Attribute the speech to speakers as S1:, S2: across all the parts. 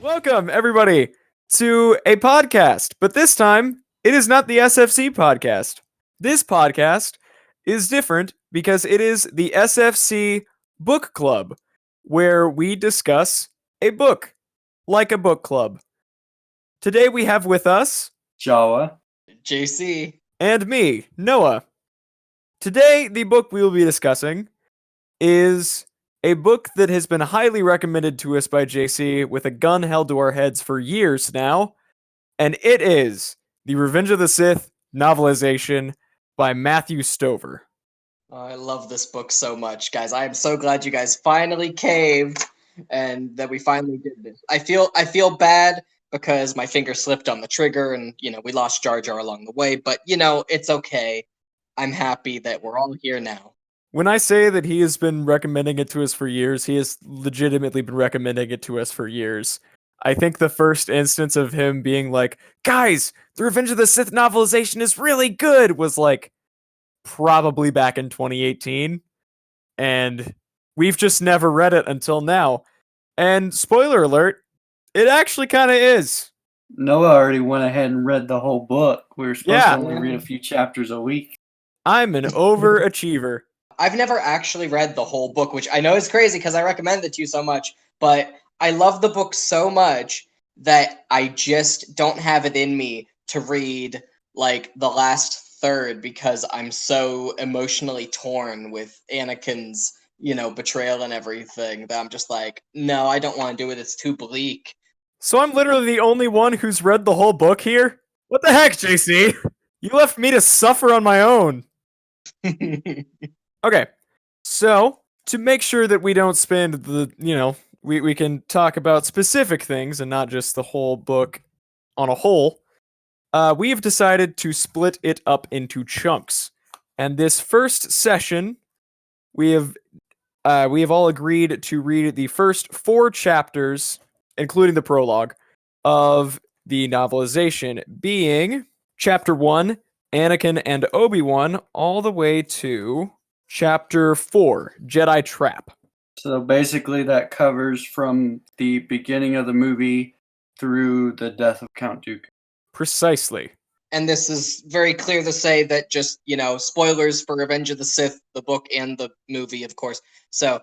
S1: Welcome, everybody, to a podcast, but this time it is not the SFC podcast. This podcast is different because it is the SFC Book Club, where we discuss a book, like a book club. Today we have with us,
S2: Jawa.
S3: JC.
S1: and me, Noah. Today, the book we will be discussing is a book that has been highly recommended to us by JC with a gun held to our heads for years now, and it is The Revenge of the Sith novelization by Matthew Stover.
S3: Oh, I love this book so much, guys. I am so glad you guys finally caved and that we finally did this. I feel bad because my finger slipped on the trigger and, we lost Jar Jar along the way, but, it's okay. I'm happy that we're all here now.
S1: When I say that he has been recommending it to us for years, he has legitimately been recommending it to us for years. I think the first instance of him being like, guys, the Revenge of the Sith novelization is really good, was like probably back in 2018. And we've just never read it until now. And spoiler alert, it actually kind of is.
S2: Noah already went ahead and read the whole book. We were supposed
S1: Yeah.
S2: to only read a few chapters a week.
S1: I'm an overachiever.
S3: I've never actually read the whole book, which I know is crazy because I recommend it to you so much, but I love the book so much that I just don't have it in me to read like the last third because I'm so emotionally torn with Anakin's, betrayal and everything that I'm just like, no, I don't want to do it. It's too bleak.
S1: So I'm literally the only one who's read the whole book here? What the heck, JC? You left me to suffer on my own. Okay, so to make sure that we don't spend we can talk about specific things and not just the whole book on a whole, we have decided to split it up into chunks. And this first session, we have all agreed to read the first 4 chapters, including the prologue, of the novelization, being Chapter 1, Anakin and Obi-Wan, all the way to Chapter 4, Jedi Trap.
S2: So basically that covers from the beginning of the movie through the death of Count Dooku.
S1: Precisely.
S3: And this is very clear to say that just, spoilers for Revenge of the Sith, the book and the movie, of course. So,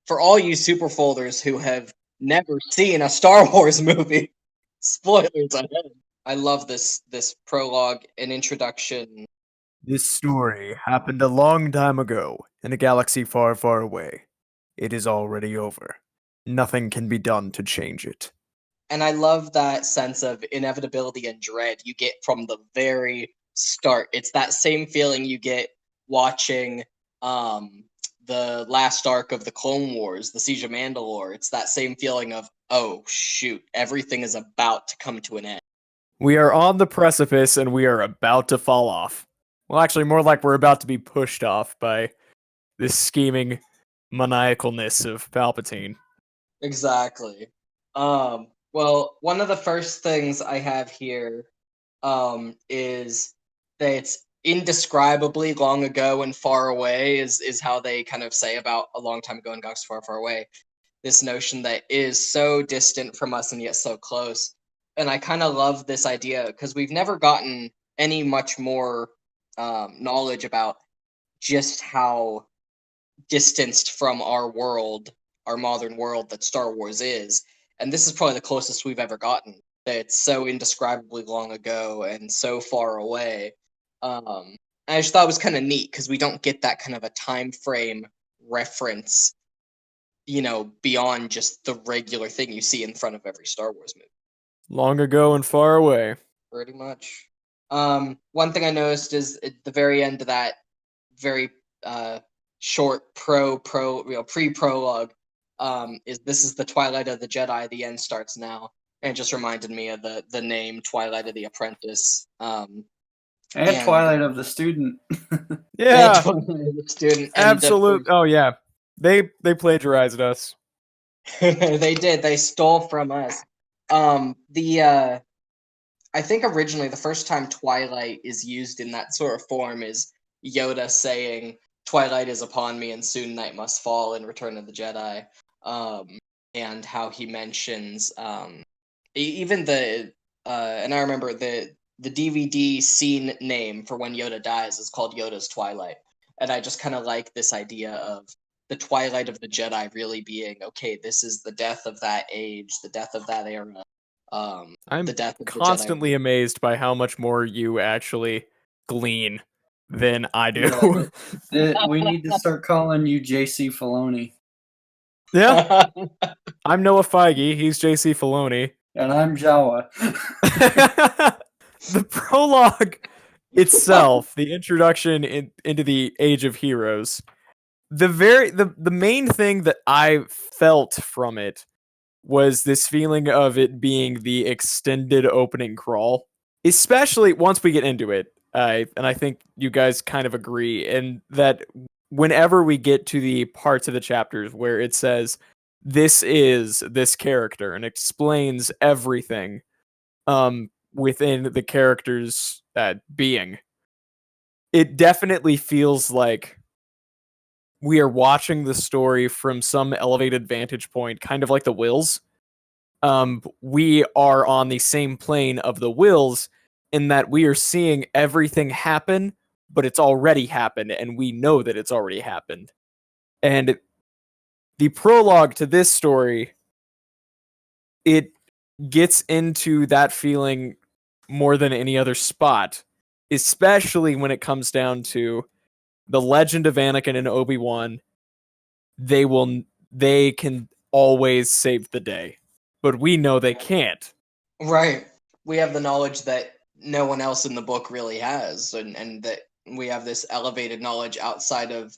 S3: for all you SuperFolders who have never seen a Star Wars movie, spoilers ahead. I love this prologue and introduction.
S1: This story happened a long time ago in a galaxy far, far away. It is already over. Nothing can be done to change it.
S3: And I love that sense of inevitability and dread you get from the very start. It's that same feeling you get watching the last arc of the Clone Wars, the Siege of Mandalore. It's that same feeling of, oh, shoot, everything is about to come to an end.
S1: We are on the precipice and we are about to fall off. Well, actually, more like we're about to be pushed off by this scheming maniacalness of Palpatine.
S3: Exactly. Well, one of the first things I have here is that it's indescribably long ago and far away is how they kind of say about a long time ago and galaxy far, far away. This notion that is so distant from us and yet so close. And I kind of love this idea because we've never gotten any much more knowledge about just how distanced from our world, our modern world that Star Wars is. And this is probably the closest we've ever gotten. That it's so indescribably long ago and so far away. I just thought it was kind of neat because we don't get that kind of a time frame reference, beyond just the regular thing you see in front of every Star Wars movie.
S1: Long ago and far away.
S3: Pretty much. One thing I noticed is at the very end of that very short pre-prologue, is this is the Twilight of the Jedi, the end starts now. And it just reminded me of the name Twilight of the Apprentice.
S2: And Twilight of the Student.
S1: Yeah,
S3: Twilight of the Student.
S1: absolute. Oh yeah, they plagiarized us.
S3: They did. They stole from us. I think originally the first time Twilight is used in that sort of form is Yoda saying, "Twilight is upon me, and soon night must fall" in Return of the Jedi. and how he mentions even the and I remember the DVD scene name for when Yoda dies is called Yoda's Twilight, and I just kind of like this idea of the twilight of the Jedi really being okay. This is the death of that age, the death of that era,
S1: I'm
S3: the death of
S1: constantly
S3: the Jedi.
S1: amazed by how much more you actually glean than I do.
S2: We need to start calling you JC Filoni.
S1: Yeah, I'm Noah Feige. He's JC Filoni.
S2: And I'm Jawa.
S1: The prologue itself, the introduction into the Age of Heroes, the main thing that I felt from it was this feeling of it being the extended opening crawl, especially once we get into it. And I think you guys kind of agree, and that whenever we get to the parts of the chapters where it says this is this character and explains everything within the character's being, it definitely feels like we are watching the story from some elevated vantage point, kind of like the Wills. We are on the same plane of the Wills in that we are seeing everything happen, but it's already happened, and we know that it's already happened. And the prologue to this story, it gets into that feeling more than any other spot, especially when it comes down to the legend of Anakin and Obi-Wan. They can always save the day, but we know they can't.
S3: Right. We have the knowledge that no one else in the book really has, and that we have this elevated knowledge outside of,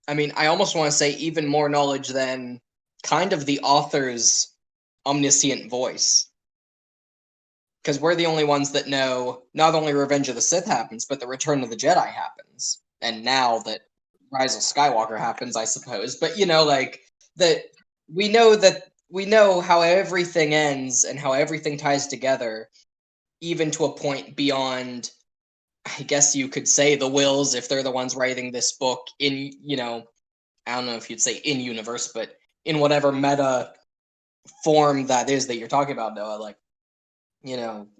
S3: I mean, I almost want to say even more knowledge than kind of the author's omniscient voice. Because we're the only ones that know not only Revenge of the Sith happens, but the Return of the Jedi happens. And now that Rise of Skywalker happens, I suppose. But like that we know how everything ends and how everything ties together, even to a point beyond, I guess you could say, the Wills, if they're the ones writing this book in, I don't know if you'd say in universe, but in whatever meta form that is that you're talking about, Noah. Like,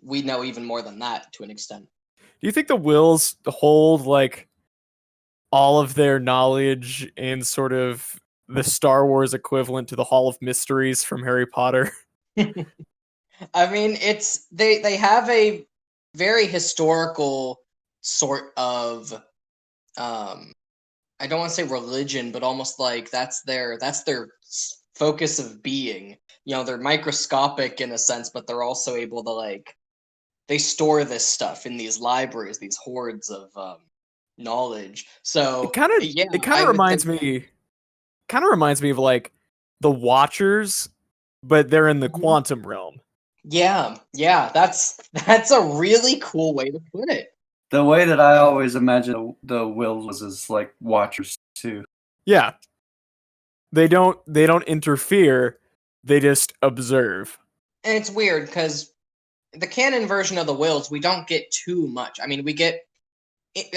S3: we know even more than that to an extent.
S1: Do you think the Wills hold like all of their knowledge in sort of the Star Wars equivalent to the Hall of Mysteries from Harry Potter?
S3: I mean, it's they have a very historical sort of I don't want to say religion, but almost like that's their focus of being. They're microscopic in a sense, but they're also able to they store this stuff in these libraries, these hoards of knowledge. So
S1: It kind of reminds me of like the Watchers, but they're in the quantum realm.
S3: Yeah, that's a really cool way to put it.
S2: The way that I always imagine the Wills is like Watchers too.
S1: Yeah. They don't interfere, they just observe.
S3: And it's weird because the canon version of the Wills, we don't get too much. I mean, we get,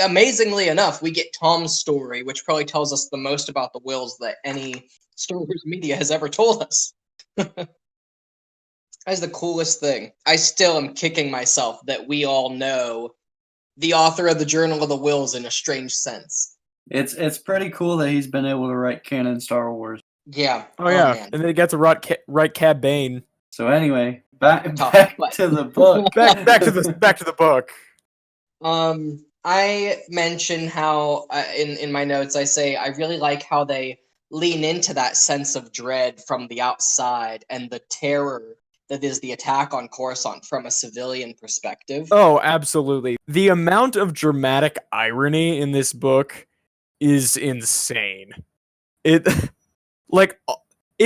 S3: amazingly enough, we get Tom's story, which probably tells us the most about the Wills that any Star Wars media has ever told us. That's the coolest thing. I still am kicking myself that we all know the author of the Journal of the Wills in a strange sense.
S2: It's pretty cool that he's been able to write canon Star Wars.
S3: Yeah.
S1: Oh yeah,
S3: man.
S1: and then he got to write Cad Bane.
S2: So anyway, back to the book.
S1: back to the book.
S3: I mention how in my notes I say I really like how they lean into that sense of dread from the outside and the terror that is the attack on Coruscant from a civilian perspective.
S1: Oh, absolutely. The amount of dramatic irony in this book is insane. It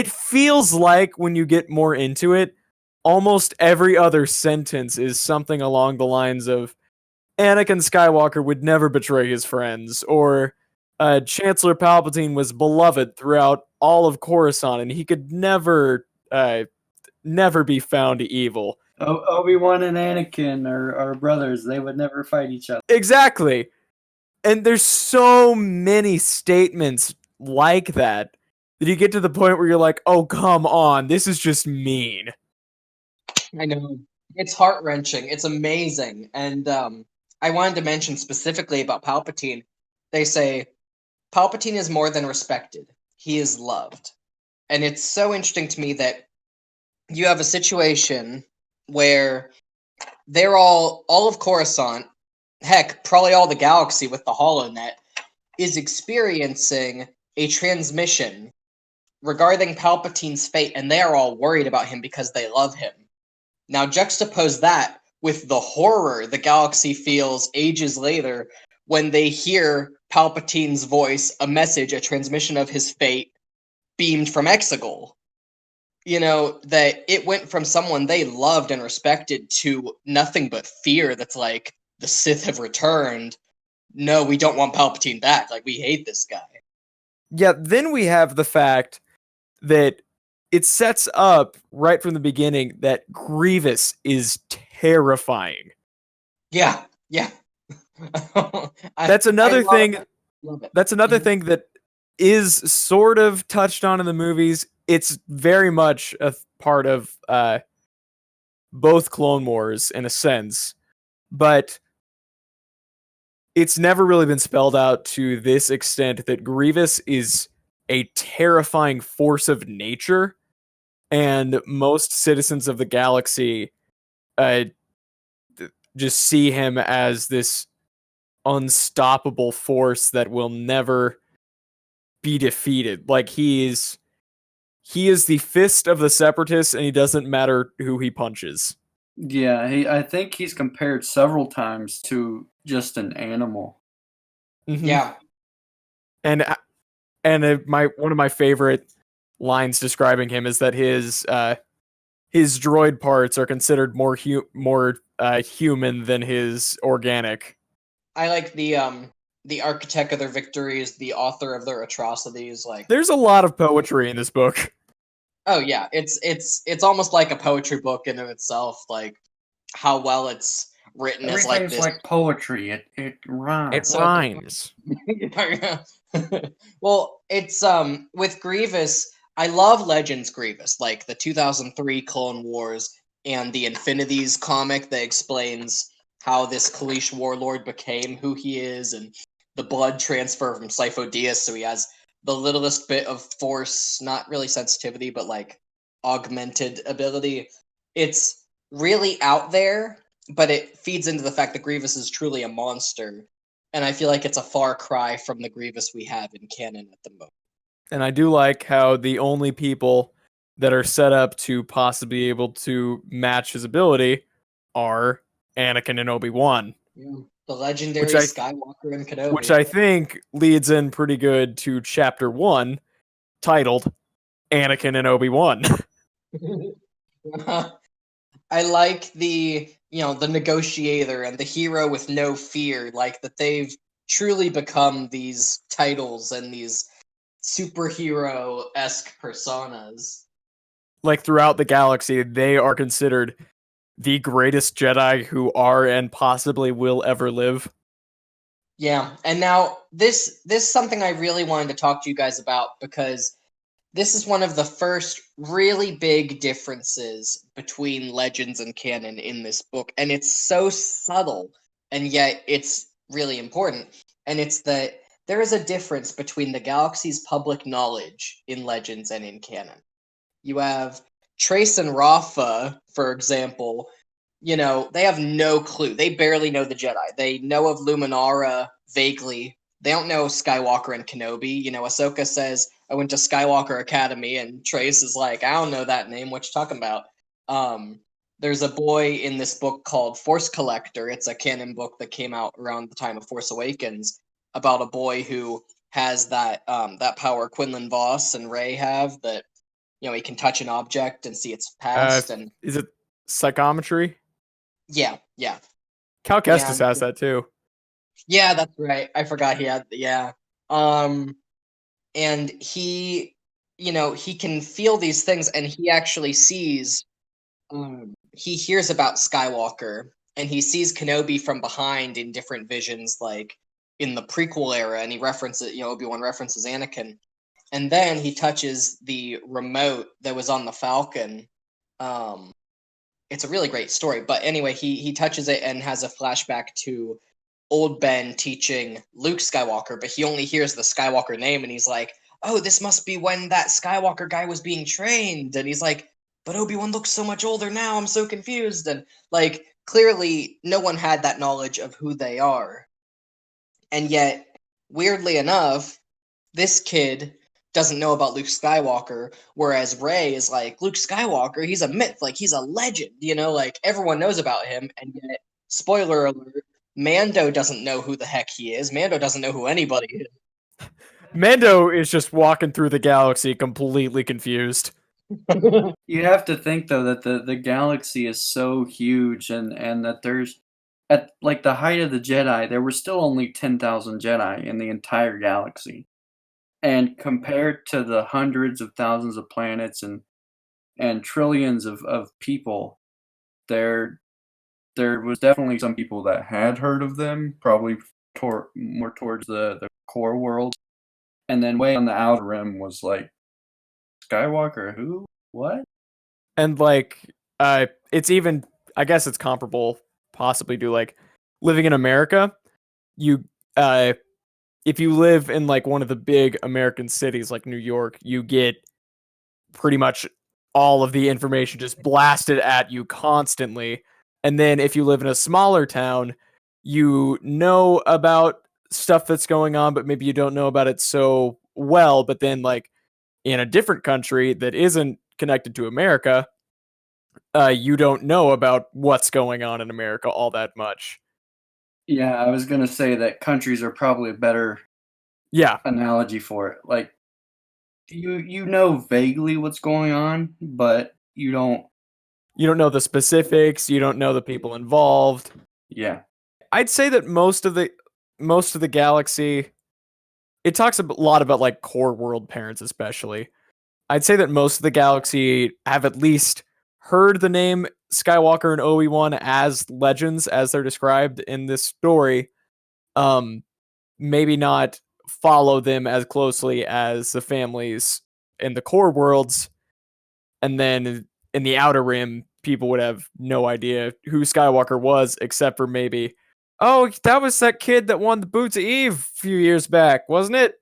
S1: feels like when you get more into it, almost every other sentence is something along the lines of Anakin Skywalker would never betray his friends, or Chancellor Palpatine was beloved throughout all of Coruscant, and he could never be found evil.
S2: Obi-Wan and Anakin are brothers. They would never fight each other.
S1: Exactly. And there's so many statements like that that you get to the point where you're like, oh, come on, this is just mean.
S3: I know. It's heart-wrenching. It's amazing. And I wanted to mention specifically about Palpatine. They say, Palpatine is more than respected. He is loved. And it's so interesting to me that you have a situation where they're all of Coruscant, heck, probably all the galaxy with the HoloNet, is experiencing a transmission regarding Palpatine's fate, and they are all worried about him because they love him. Now juxtapose that with the horror the galaxy feels ages later when they hear Palpatine's voice, a message, a transmission of his fate, beamed from Exegol. You know, that it went from someone they loved and respected to nothing but fear that's like, the Sith have returned. No, we don't want Palpatine back. Like, we hate this guy.
S1: Yeah, then we have the fact that it sets up right from the beginning that Grievous is terrifying.
S3: Yeah.
S1: That's another thing.
S3: Love it.
S1: That's another thing that is sort of touched on in the movies. It's very much a part of both Clone Wars in a sense, but it's never really been spelled out to this extent that Grievous is a terrifying force of nature, and most citizens of the galaxy just see him as this unstoppable force that will never be defeated. Like, he is the fist of the Separatists, and he doesn't matter who he punches.
S2: Yeah, I think he's compared several times to just an animal.
S1: Mm-hmm.
S3: Yeah.
S1: And one of my favorite lines describing him is that his droid parts are considered more human than his organic.
S3: I like the architect of their victories, the author of their atrocities. Like,
S1: There's a lot of poetry in this book.
S3: oh yeah, it's almost like a poetry book in of itself. Like, how well it's written is like
S2: Everything's
S3: this.
S2: like poetry. It rhymes.
S1: It
S3: So-
S1: rhymes.
S3: Well, it's with Grievous. I love Legends Grievous, like the 2003 Clone Wars and the Infinities comic that explains how this Kaleesh warlord became who he is, and the blood transfer from Sifo Dyas, so he has the littlest bit of force, not really sensitivity, but like augmented ability. It's really out there, but it feeds into the fact that Grievous is truly a monster. And I feel like it's a far cry from the Grievous we have in canon at the moment.
S1: And I do like how the only people that are set up to possibly be able to match his ability are Anakin and Obi-Wan.
S3: Yeah. The legendary
S1: Which I-
S3: Skywalker and Kenobi.
S1: Which I think leads in pretty good to chapter 1, titled Anakin and Obi-Wan.
S3: I like the negotiator and the hero with no fear, like that they've truly become these titles and these superhero-esque personas.
S1: Like, throughout the galaxy, they are considered the greatest Jedi who are and possibly will ever live.
S3: Yeah, and now this is something I really wanted to talk to you guys about, because this is one of the first really big differences between Legends and canon in this book, and it's so subtle, and yet it's really important. And it's that there is a difference between the galaxy's public knowledge in Legends and in canon. You have Trace and Rafa, for example. You know, they have no clue. They barely know the Jedi. They know of Luminara vaguely. They don't know Skywalker and Kenobi. You know, Ahsoka says, I went to Skywalker Academy, and Trace is like, I don't know that name. What you talking about? There's a boy in this book called Force Collector. It's a canon book that came out around the time of Force Awakens about a boy who has that power Quinlan Voss and Rey have, that, you know, he can touch an object and see its past. And
S1: Is it psychometry?
S3: yeah.
S1: Cal Kestis has that too.
S3: Yeah, that's right. I forgot he had, yeah. And he, you know, he can feel these things, and he actually sees, he hears about Skywalker, and he sees Kenobi from behind in different visions, like in the prequel era, and he references, you know, Obi-Wan references Anakin. And then he touches the remote that was on the Falcon. It's a really great story. But anyway, he touches it and has a flashback to old Ben teaching Luke Skywalker, but he only hears the Skywalker name and he's like, oh, this must be when that Skywalker guy was being trained. And he's like, but Obi-Wan looks so much older now. I'm so confused. And like, clearly no one had that knowledge of who they are. And yet, weirdly enough, this kid doesn't know about Luke Skywalker, whereas Rey is like, Luke Skywalker, he's a myth, like he's a legend, like everyone knows about him, and yet, spoiler alert, Mando doesn't know who the heck he is. Mando doesn't know who anybody is.
S1: Mando is just walking through the galaxy completely confused.
S2: You have to think though that the galaxy is so huge and that there's at like the height of the Jedi, there were still only 10,000 Jedi in the entire galaxy. And compared to the hundreds of thousands of planets and trillions of people, there was definitely some people that had heard of them, probably more towards the core world. And then way on the outer rim was like, Skywalker, who? What?
S1: And like, it's even, I guess it's comparable possibly to like living in America. You, if you live in like one of the big American cities like New York, you get pretty much all of the information just blasted at you constantly. And then if you live in a smaller town, you know about stuff that's going on, but maybe you don't know about it so well. But then like in a different country that isn't connected to America, you don't know about what's going on in America all that much.
S2: Yeah, I was gonna say that countries are probably a better analogy for it. Like you know vaguely what's going on, but you don't
S1: know the specifics, you don't know the people involved.
S2: Yeah.
S1: I'd say that most of the galaxy, it talks a lot about like core world parents especially. I'd say that most of the galaxy have at least heard the name Skywalker and Obi-Wan as legends as they're described in this story. Maybe not follow them as closely as the families in the core worlds. And then in the outer rim, people would have no idea who Skywalker was, except for maybe, oh, that was that kid that won the Boots of Eve a few years back, wasn't it?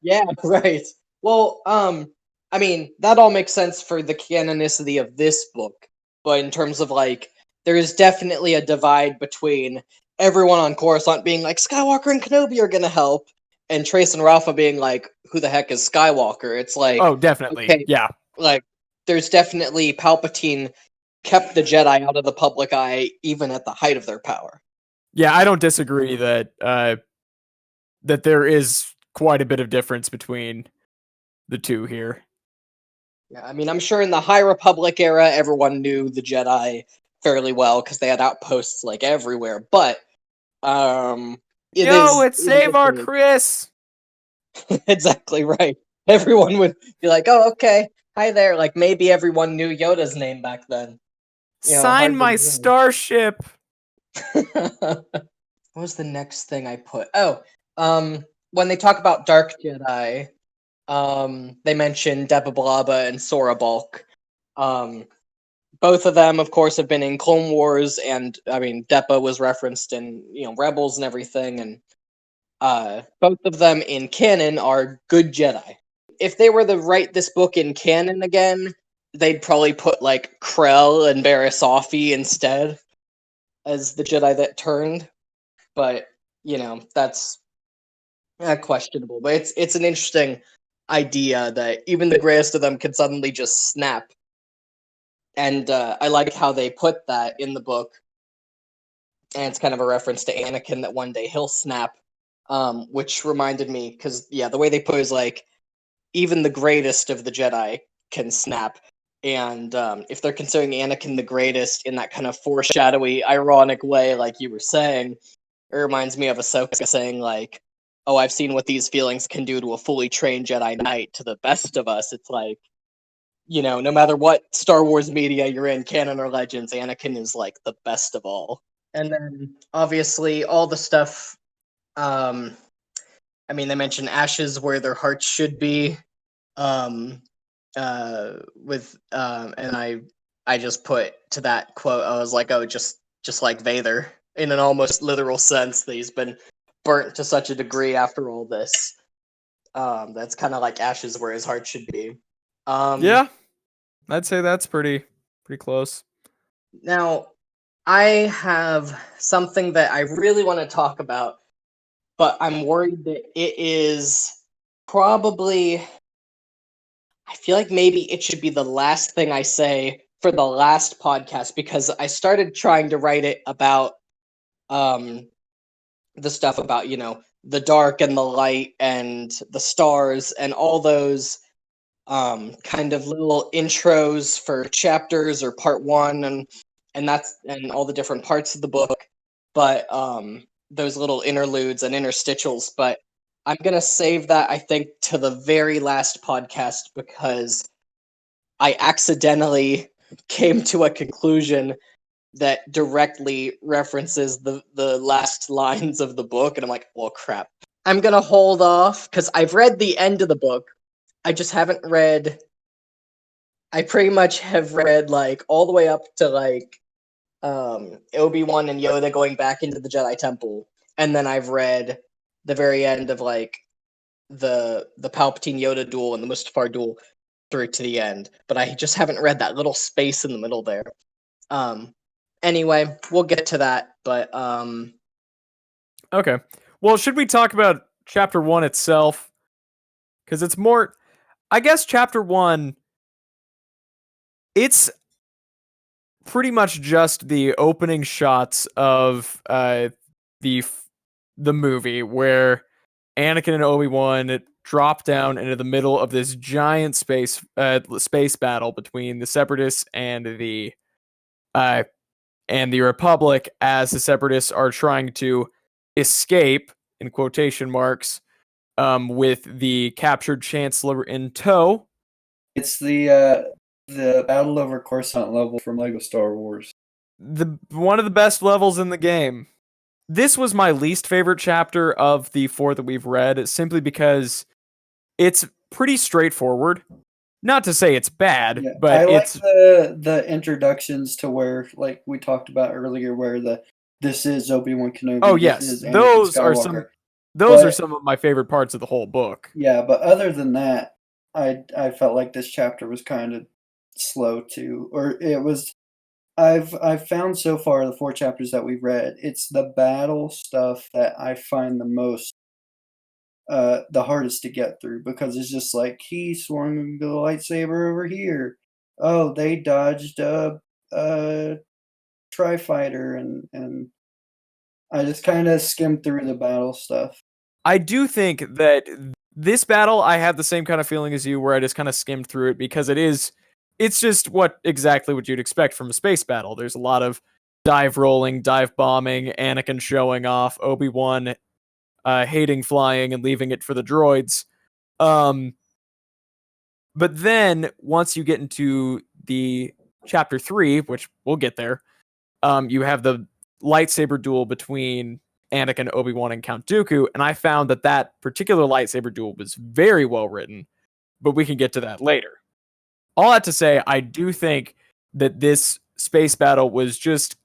S3: Yeah, right. Well, I mean, that all makes sense for the canonicity of this book, but in terms of like, there is definitely a divide between everyone on Coruscant being like, Skywalker and Kenobi are gonna help, and Trace and Rafa being like, who the heck is Skywalker? It's like,
S1: oh, definitely,
S3: okay,
S1: yeah.
S3: Like, there's definitely Palpatine kept the Jedi out of the public eye even at the height of their power.
S1: Yeah, I don't disagree that that there is quite a bit of difference between the two here.
S3: Yeah, I mean, I'm sure in the High Republic era, everyone knew the Jedi fairly well because they had outposts like everywhere. But
S1: it's Save Our Chris.
S3: Exactly right. Everyone would be like, "Oh, okay, hi there." Like maybe everyone knew Yoda's name back then.
S1: Sign my starship.
S3: What was the next thing I put? Oh, when they talk about Dark Jedi, they mention Deba Blaba and Sora Bulk. Both of them, of course, have been in Clone Wars, and I mean, Deba was referenced in Rebels and everything, and both of them in canon are good Jedi. If they were to write this book in canon again, they'd probably put like Krell and Barriss Offee instead as the Jedi that turned. But that's questionable. But it's an interesting idea that even the greatest of them could suddenly just snap. And I like how they put that in the book. And it's kind of a reference to Anakin that one day he'll snap, which reminded me, because, yeah, the way they put it is like, even the greatest of the Jedi can snap. And if they're considering Anakin the greatest in that kind of foreshadowy, ironic way, like you were saying, it reminds me of Ahsoka saying, like, oh, I've seen what these feelings can do to a fully trained Jedi Knight, to the best of us. It's like, no matter what Star Wars media you're in, canon or legends, Anakin is like the best of all. And then obviously all the stuff, I I mean, they mention ashes where their hearts should be. And I just put to that quote, I was like, oh, just like Vader, in an almost literal sense, that he's been burnt to such a degree after all this. That's kind of like ashes where his heart should be.
S1: Yeah, I'd say that's pretty close.
S3: Now, I have something that I really want to talk about, but I'm worried that it is probably. I feel like maybe it should be the last thing I say for the last podcast, because I started trying to write it about um the stuff about, the dark and the light and the stars and all those kind of little intros for chapters or part 1 and all the different parts of the book, but those little interludes and interstitials, but I'm going to save that, I think, to the very last podcast, because I accidentally came to a conclusion that directly references the last lines of the book, and I'm like, well, crap. I'm going to hold off, because I've read the end of the book. I just haven't read... I pretty much have read, like, all the way up to, like, Obi-Wan and Yoda going back into the Jedi Temple, and then I've read the very end of, like, the Palpatine Yoda duel and the Mustafar duel through to the end, but I just haven't read that little space in the middle there. Anyway, we'll get to that, but
S1: Okay. Well, should we talk about chapter 1 itself? Because it's more, I guess chapter 1, it's pretty much just the opening shots of the movie, where Anakin and Obi-Wan drop down into the middle of this giant space battle between the Separatists and the Republic, as the Separatists are trying to escape, in quotation marks, with the captured Chancellor in tow.
S2: It's the battle over Coruscant level from Lego Star Wars.
S1: One of the best levels in the game. This was my least favorite chapter of the 4 that we've read, simply because it's pretty straightforward. Not to say it's bad,
S2: Yeah,
S1: but
S2: I
S1: it's
S2: like the introductions to where, like we talked about earlier, where this is Obi-Wan Kenobi.
S1: oh
S2: this
S1: yes,
S2: is Anakin
S1: those
S2: Skywalker.
S1: are some of my favorite parts of the whole book.
S2: Yeah, but other than that, I felt like this chapter was kind of slow too, or it was. I've found so far the 4 chapters that we've read, it's the battle stuff that I find the hardest to get through, because it's just like, he swung the lightsaber over here. Oh, they dodged a tri-fighter, and I just kind of skimmed through the battle stuff.
S1: I do think that this battle, I had the same kind of feeling as you, where I just kind of skimmed through it, because it's just exactly what you'd expect from a space battle. There's a lot of dive rolling, dive bombing, Anakin showing off, Obi-Wan hating flying and leaving it for the droids. But then once you get into the chapter 3, which we'll get there, you have the lightsaber duel between Anakin, Obi-Wan, and Count Dooku, and I found that particular lightsaber duel was very well written, but we can get to that later. All that to say, I do think that this space battle was just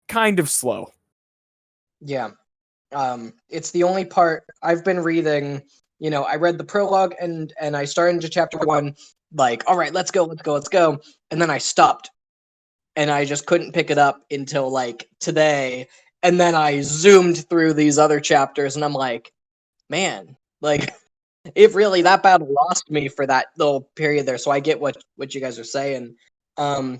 S1: kind of slow.
S3: yeah. It's the only part I've been reading. I read the prologue and I started into chapter 1, like, all right, let's go. And then I stopped, and I just couldn't pick it up until like today. And then I zoomed through these other chapters, and I'm like, man, like, it really, that battle lost me for that little period there. So I get what you guys are saying. I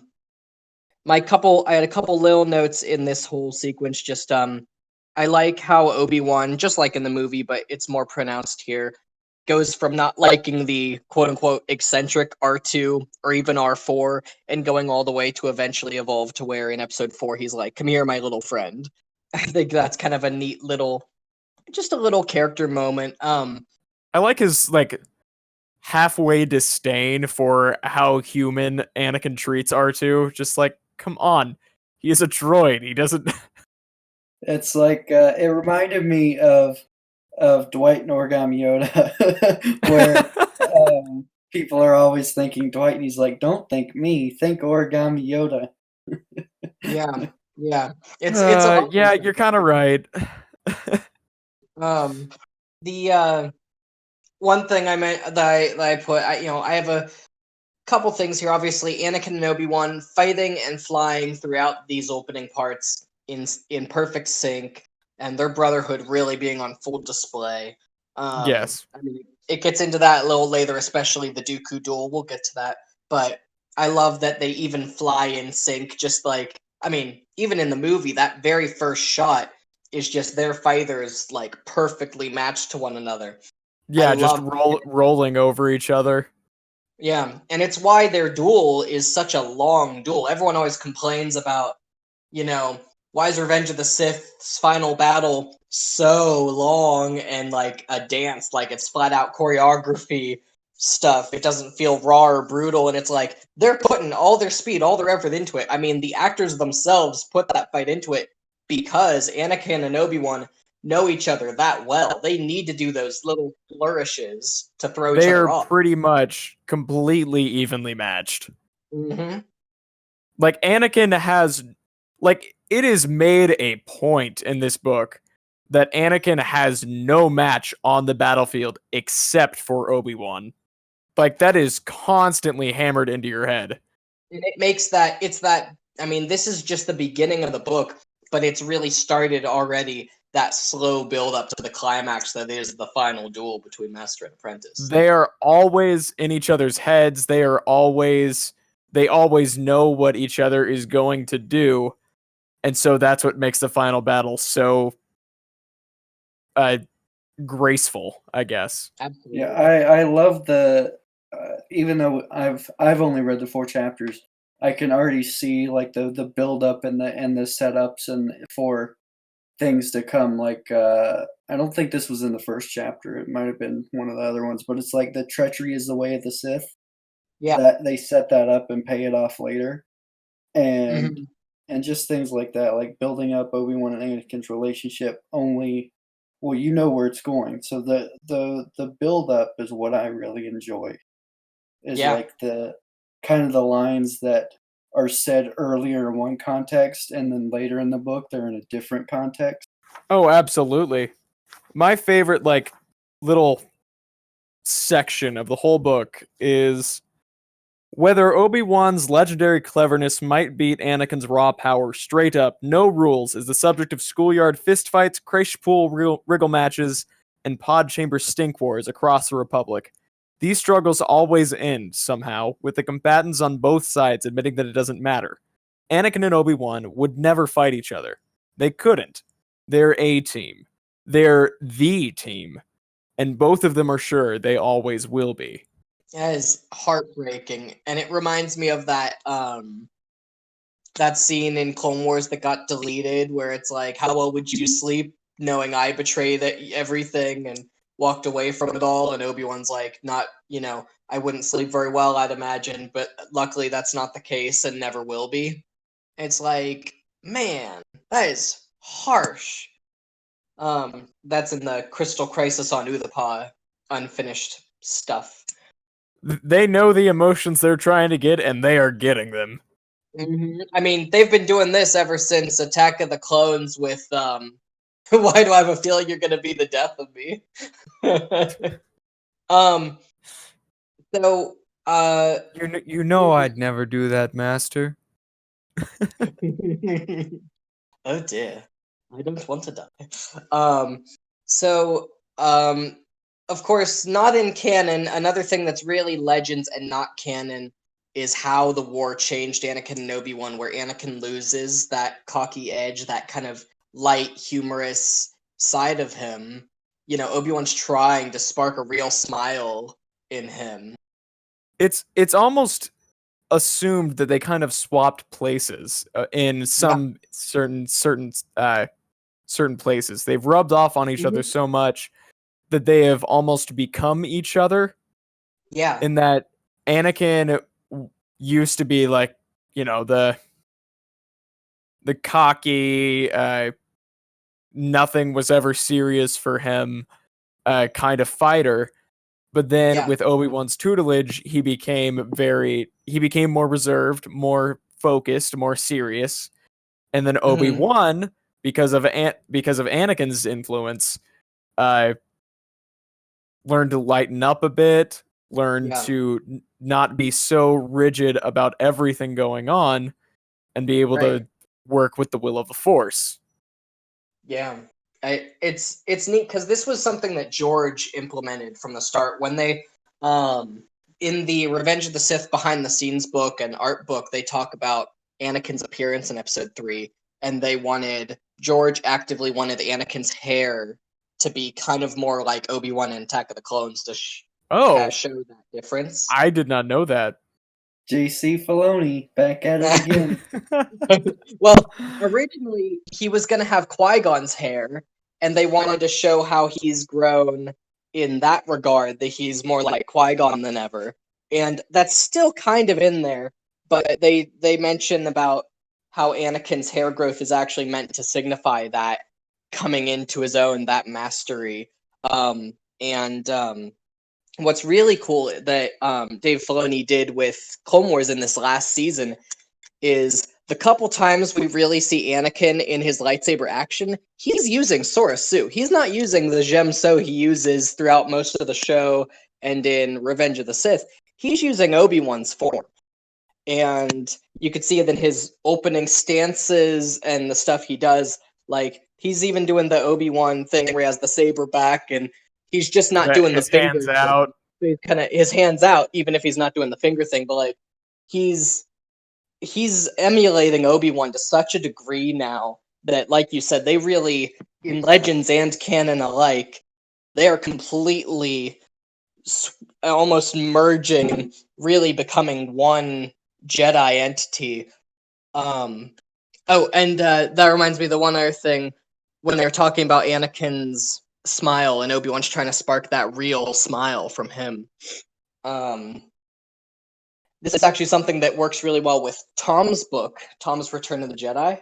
S3: had a couple little notes in this whole sequence. Just I like how Obi-Wan, just like in the movie, but it's more pronounced here, goes from not liking the quote-unquote eccentric R2 or even R4, and going all the way to eventually evolve to where in episode 4 he's like, come here, my little friend. I think that's kind of a neat little, just a little character moment.
S1: I like his halfway disdain for how human Anakin treats R2. Just like, come on, he is a droid. He doesn't.
S2: It's like, it reminded me of of Dwight and Origami Yoda, where people are always thinking Dwight, and he's like, "Don't think me, think Origami Yoda."
S3: Yeah, yeah. It's a
S1: yeah, you're kind of right.
S3: the one thing I meant that I put, I have a couple things here. Obviously, Anakin and Obi-Wan fighting and flying throughout these opening parts in perfect sync, and their brotherhood really being on full display.
S1: Yes.
S3: I mean, it gets into that a little later, especially the Dooku duel. We'll get to that, but I love that they even fly in sync. Just like, I mean, even in the movie, that very first shot is just their fighters like perfectly matched to one another.
S1: Yeah, just rolling over each other.
S3: Yeah, and it's why their duel is such a long duel. Everyone always complains about, why is Revenge of the Sith's final battle so long and like a dance, like it's flat out choreography stuff. It doesn't feel raw or brutal, and it's like they're putting all their speed, all their effort into it. I mean, the actors themselves put that fight into it because Anakin and Obi-Wan know each other that well. They need to do those little flourishes to throw each
S1: They
S3: other
S1: are
S3: off.
S1: pretty much completely evenly matched.
S3: Mm-hmm.
S1: Like Anakin has, like it is made a point in this book that Anakin has no match on the battlefield except for Obi-Wan. Like that is constantly hammered into your head.
S3: And it makes that, I mean, this is just the beginning of the book, but it's really started already that slow build up to the climax that is the final duel between master and apprentice.
S1: They are always in each other's heads. They always know what each other is going to do. And so that's what makes the final battle so graceful, I guess.
S3: Absolutely.
S2: Yeah, I love the even though I've only read the 4 chapters, I can already see like the build up and the setups and for things to come. Like I don't think this was in the first chapter. It might have been one of the other ones, but it's like the treachery is the way of the Sith.
S3: Yeah.
S2: That they set that up and pay it off later, and
S3: Mhm.
S2: and just things like that, like building up Obi-Wan and Anakin's relationship. Only, well, you know where it's going. So the build up is what I really enjoy. Is
S3: Yeah.
S2: like the kind of the lines that are said earlier in one context and then later in the book they're in a different context.
S1: Oh, absolutely. My favorite like little section of the whole book is whether Obi-Wan's legendary cleverness might beat Anakin's raw power straight up, no rules is the subject of schoolyard fistfights, crash pool wriggle matches, and pod chamber stink wars across the Republic. These struggles always end, somehow, with the combatants on both sides admitting that it doesn't matter. Anakin and Obi-Wan would never fight each other. They couldn't. They're a team. They're the team. And both of them are sure they always will be.
S3: That is heartbreaking, and it reminds me of that scene in Clone Wars that got deleted, where it's like, how well would you sleep knowing I betrayed everything and walked away from it all? And Obi-Wan's like, not, I wouldn't sleep very well, I'd imagine, but luckily that's not the case and never will be. It's like, man, that is harsh. That's in the Crystal Crisis on Utapau unfinished stuff.
S1: They know the emotions they're trying to get, and they are getting them.
S3: Mm-hmm. I mean, they've been doing this ever since Attack of the Clones with, why do I have a feeling you're gonna be the death of me? So,
S1: You know I'd never do that, Master.
S3: oh dear, I don't want to die. So, um, of course, not in canon. Another thing that's really Legends and not canon is how the war changed Anakin and Obi-Wan, where Anakin loses that cocky edge, that kind of light, humorous side of him. Obi-Wan's trying to spark a real smile in him.
S1: It's almost assumed that they kind of swapped places in some certain places. They've rubbed off on each other so much that they have almost become each other.
S3: Yeah.
S1: In that Anakin used to be like, the cocky, nothing was ever serious for him, kind of fighter. But then
S3: Yeah.
S1: with Obi-Wan's tutelage, he became more reserved, more focused, more serious. And then Obi-Wan, because of Anakin's influence, learned to lighten up a bit, learned
S3: Yeah.
S1: to not be so rigid about everything going on, and be able
S3: Right.
S1: to work with the will of the Force.
S3: Yeah, it's neat because this was something that George implemented from the start when they, in the Revenge of the Sith behind the scenes book and art book, they talk about Anakin's appearance in Episode 3, and George actively wanted Anakin's hair to be kind of more like Obi-Wan in Attack of the Clones to show that difference.
S1: I did not know that.
S2: JC Filoni back at it again.
S3: Well, originally he was going to have Qui-Gon's hair, and they wanted to show how he's grown in that regard, that he's more like Qui-Gon than ever. And that's still kind of in there, but they mention about how Anakin's hair growth is actually meant to signify that coming into his own, that mastery. And what's really cool that Dave Filoni did with Clone Wars in this last season is the couple times we really see Anakin in his lightsaber action, he's using Sora Su. He's not using the gem so he uses throughout most of the show and in Revenge of the Sith. He's using Obi-Wan's form. And you could see it in his opening stances and the stuff he does. Like, he's even doing the Obi-Wan thing where he has the saber back, and he's just not doing the finger
S1: hands out.
S3: thing. His hands out, even if he's not doing the finger thing. But, like, he's emulating Obi-Wan to such a degree now that, like you said, they really, in Legends and canon alike, they are completely almost merging and really becoming one Jedi entity. Oh, and that reminds me of the one other thing when they were talking about Anakin's smile and Obi-Wan's trying to spark that real smile from him. This is actually something that works really well with Tom's book, Tom's Return of the Jedi,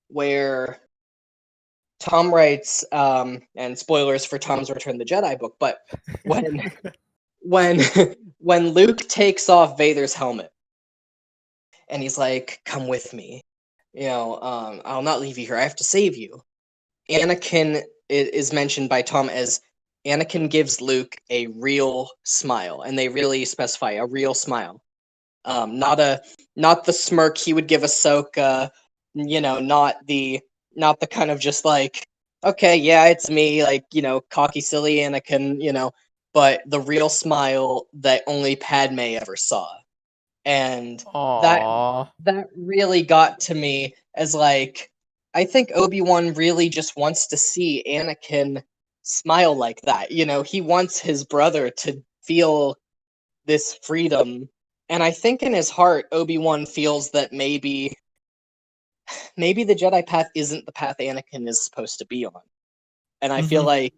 S3: where Tom writes, and spoilers for Tom's Return of the Jedi book, but when Luke takes off Vader's helmet, and he's like, "Come with me, I'll not leave you here. I have to save you." Anakin is mentioned by Tom as Anakin gives Luke a real smile, and they really specify a real smile. Not the smirk he would give Ahsoka, not the kind of just like, okay, yeah, it's me, like, cocky, silly Anakin, but the real smile that only Padme ever saw. And that really got to me as like, I think Obi-Wan really just wants to see Anakin smile like that. He wants his brother to feel this freedom. And I think in his heart, Obi-Wan feels that maybe the Jedi path isn't the path Anakin is supposed to be on. And I feel like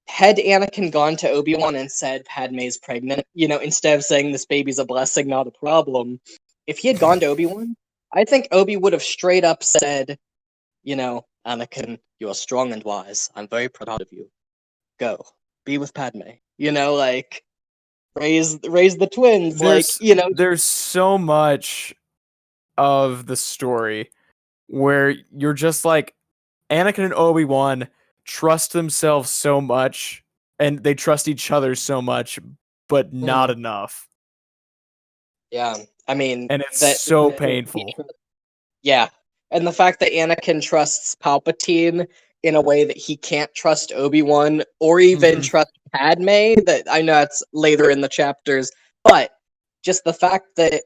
S3: had Anakin gone to Obi-Wan and said Padme's pregnant, instead of saying this baby's a blessing, not a problem, if he had gone to Obi-Wan, I think Obi would have straight up said, Anakin, you are strong and wise. I'm very proud of you. Go. Be with Padme. Like, raise the twins.
S1: There's so much of the story where you're just like, Anakin and Obi-Wan trust themselves so much, and they trust each other so much, but not enough.
S3: Yeah, I mean,
S1: and it's so painful.
S3: Yeah, and the fact that Anakin trusts Palpatine in a way that he can't trust Obi-Wan or even trust Padme, that I know it's later in the chapters, but just the fact that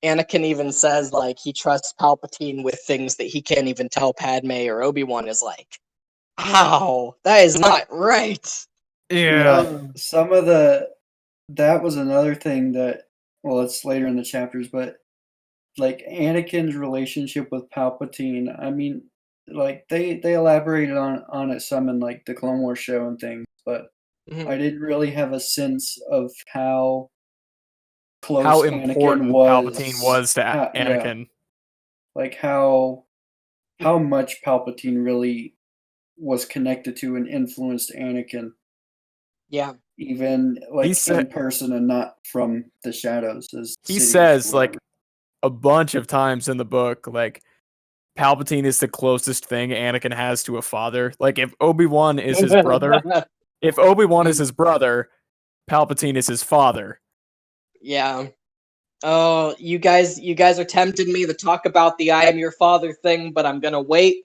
S3: Anakin even says, like, he trusts Palpatine with things that he can't even tell Padme or Obi-Wan is like, ow, that is not right.
S1: Yeah.
S2: Some of that was another thing that, well, it's later in the chapters, but like Anakin's relationship with Palpatine, I mean, like they elaborated on it some in like the Clone Wars show and things, but I didn't really have a sense of how close
S1: how important Palpatine was to Anakin.
S2: Yeah. Like how much Palpatine really was connected to and influenced Anakin,
S3: Yeah.
S2: even
S1: He
S2: like
S1: said-
S2: in person and not from the shadows. As
S1: He
S2: Sidious
S1: says
S2: or
S1: like
S2: whatever.
S1: a bunch of times in the book, like Palpatine is the closest thing Anakin has to a father. Like if Obi-Wan is his brother, Palpatine is his father.
S3: Yeah. Oh, you guys are tempting me to talk about the "I am your father" thing, but I'm gonna wait.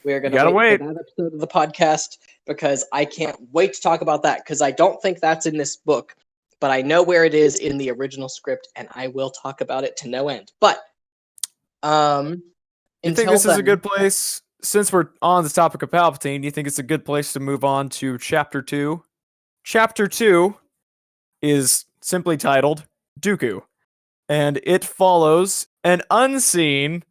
S3: We're gonna
S1: gotta
S3: wait
S1: wait.
S3: for that episode of the podcast because I can't wait to talk about that because I don't think that's in this book, but I know where it is in the original script, and I will talk about it to no end. But
S1: You think
S3: until
S1: this is a
S3: then,
S1: good place? Since we're on the topic of Palpatine, do you think it's a good place to move on to Chapter 2? Chapter 2 is simply titled Dooku, and it follows an unseen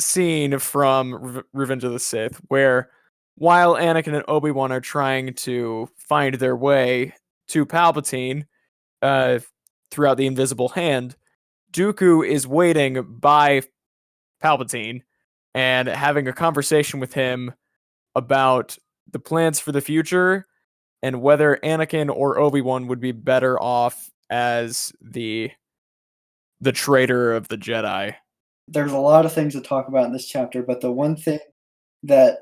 S1: scene from Revenge of the Sith, where while Anakin and Obi-Wan are trying to find their way to Palpatine uh, throughout the Invisible Hand, Dooku is waiting by Palpatine and having a conversation with him about the plans for the future and whether Anakin or Obi-Wan would be better off as the traitor of the Jedi.
S2: There's a lot of things to talk about in this chapter, but the one thing that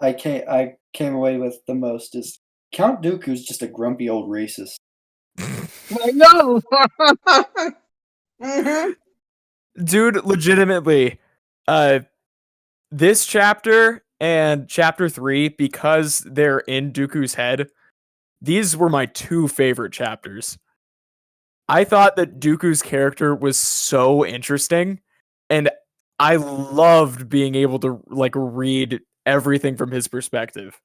S2: I came away with the most is Count Dooku's just a grumpy old racist.
S3: I know. Mhm.
S1: Dude, legitimately, this chapter and chapter 3, because they're in Dooku's head, these were my two favorite chapters. I thought that Dooku's character was so interesting, and I loved being able to like read everything from his perspective.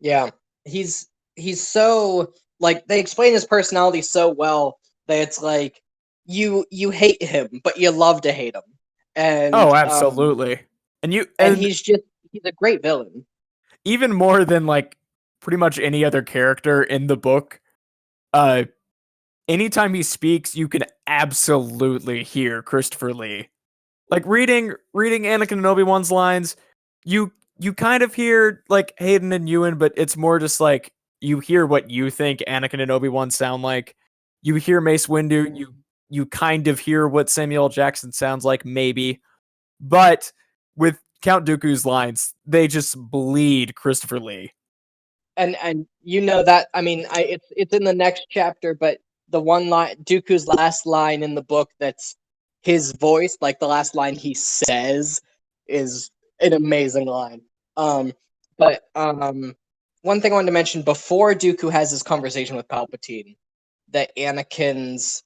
S3: Yeah, he's so like they explain his personality so well that it's like you hate him, but you love to hate him,
S1: Oh,
S3: and
S1: absolutely. And
S3: and he's a great villain.
S1: even more than like pretty much any other character in the book, uh anytime he speaks, you can absolutely hear Christopher Lee. Like reading Anakin and Obi-Wan's lines, you kind of hear like Hayden and Ewan, but it's more just like you hear what you think Anakin and Obi-Wan sound like. You hear Mace Windu, you kind of hear what Samuel L. Jackson sounds like, maybe. But with Count Dooku's lines, they just bleed Christopher Lee.
S3: And you know that I mean it's in the next chapter, but the one line Dooku's last line in the book that's his voice, like the last line he says, is an amazing line. But one thing I wanted to mention before Dooku has his conversation with Palpatine, that Anakin's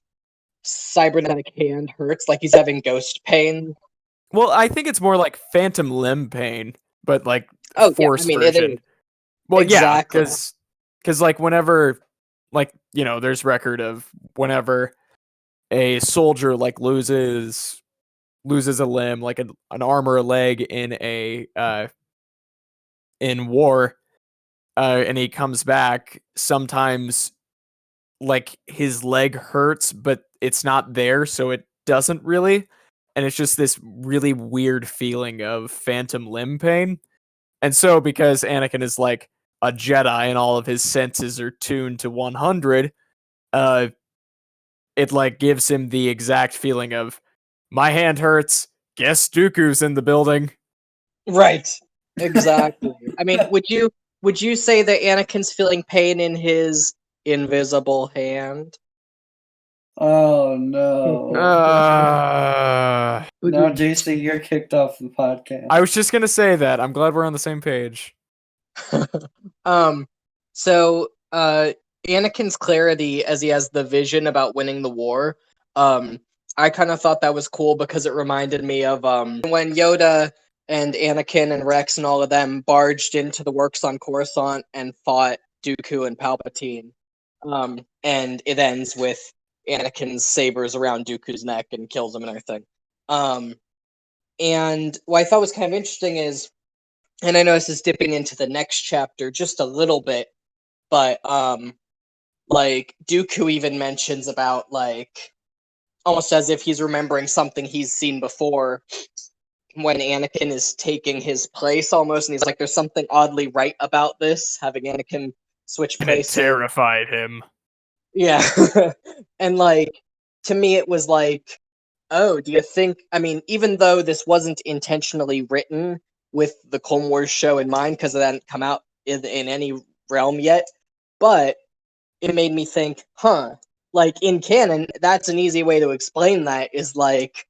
S3: cybernetic hand hurts, like he's having ghost pain.
S1: Well, I think it's more like phantom limb pain, but like
S3: Oh yeah, I
S1: force
S3: mean it
S1: version.
S3: is
S1: Well, yeah,
S3: exactly.
S1: because like whenever, like there's record of whenever a soldier like loses a limb, like an arm or a leg in a in war, and he comes back. Sometimes like his leg hurts, but it's not there, so it doesn't really, and it's just this really weird feeling of phantom limb pain. And so, because Anakin is like a Jedi and all of his senses are tuned to 100, it like gives him the exact feeling of my hand hurts. Guess Dooku's in the building.
S3: Right. Exactly. I mean, would you say that Anakin's feeling pain in his invisible hand?
S2: Oh no!
S3: Would
S2: Now,
S3: you-
S2: JC, you're kicked off the podcast.
S1: I was just gonna say that. I'm glad we're on the same page.
S3: um so Anakin's clarity as he has the vision about winning the war, I kind of thought that was cool because it reminded me of when Yoda and Anakin and Rex and all of them barged into the works on Coruscant and fought Dooku and Palpatine. And it ends with Anakin's sabers around Dooku's neck and kills him and everything. And what I thought was kind of interesting is, and I know this is dipping into the next chapter just a little bit, but like Dooku even mentions about like almost as if he's remembering something he's seen before. when Anakin is taking his place almost, and he's like, "There's something oddly right about this," having Anakin switch
S1: And it
S3: places.
S1: terrified him.
S3: Yeah, and like to me, it was like, oh, do you think? I mean, even though this wasn't intentionally written with the Clone Wars show in mind, because it hadn't come out in any realm yet, but it made me think, huh? Like in canon, that's an easy way to explain that. Is like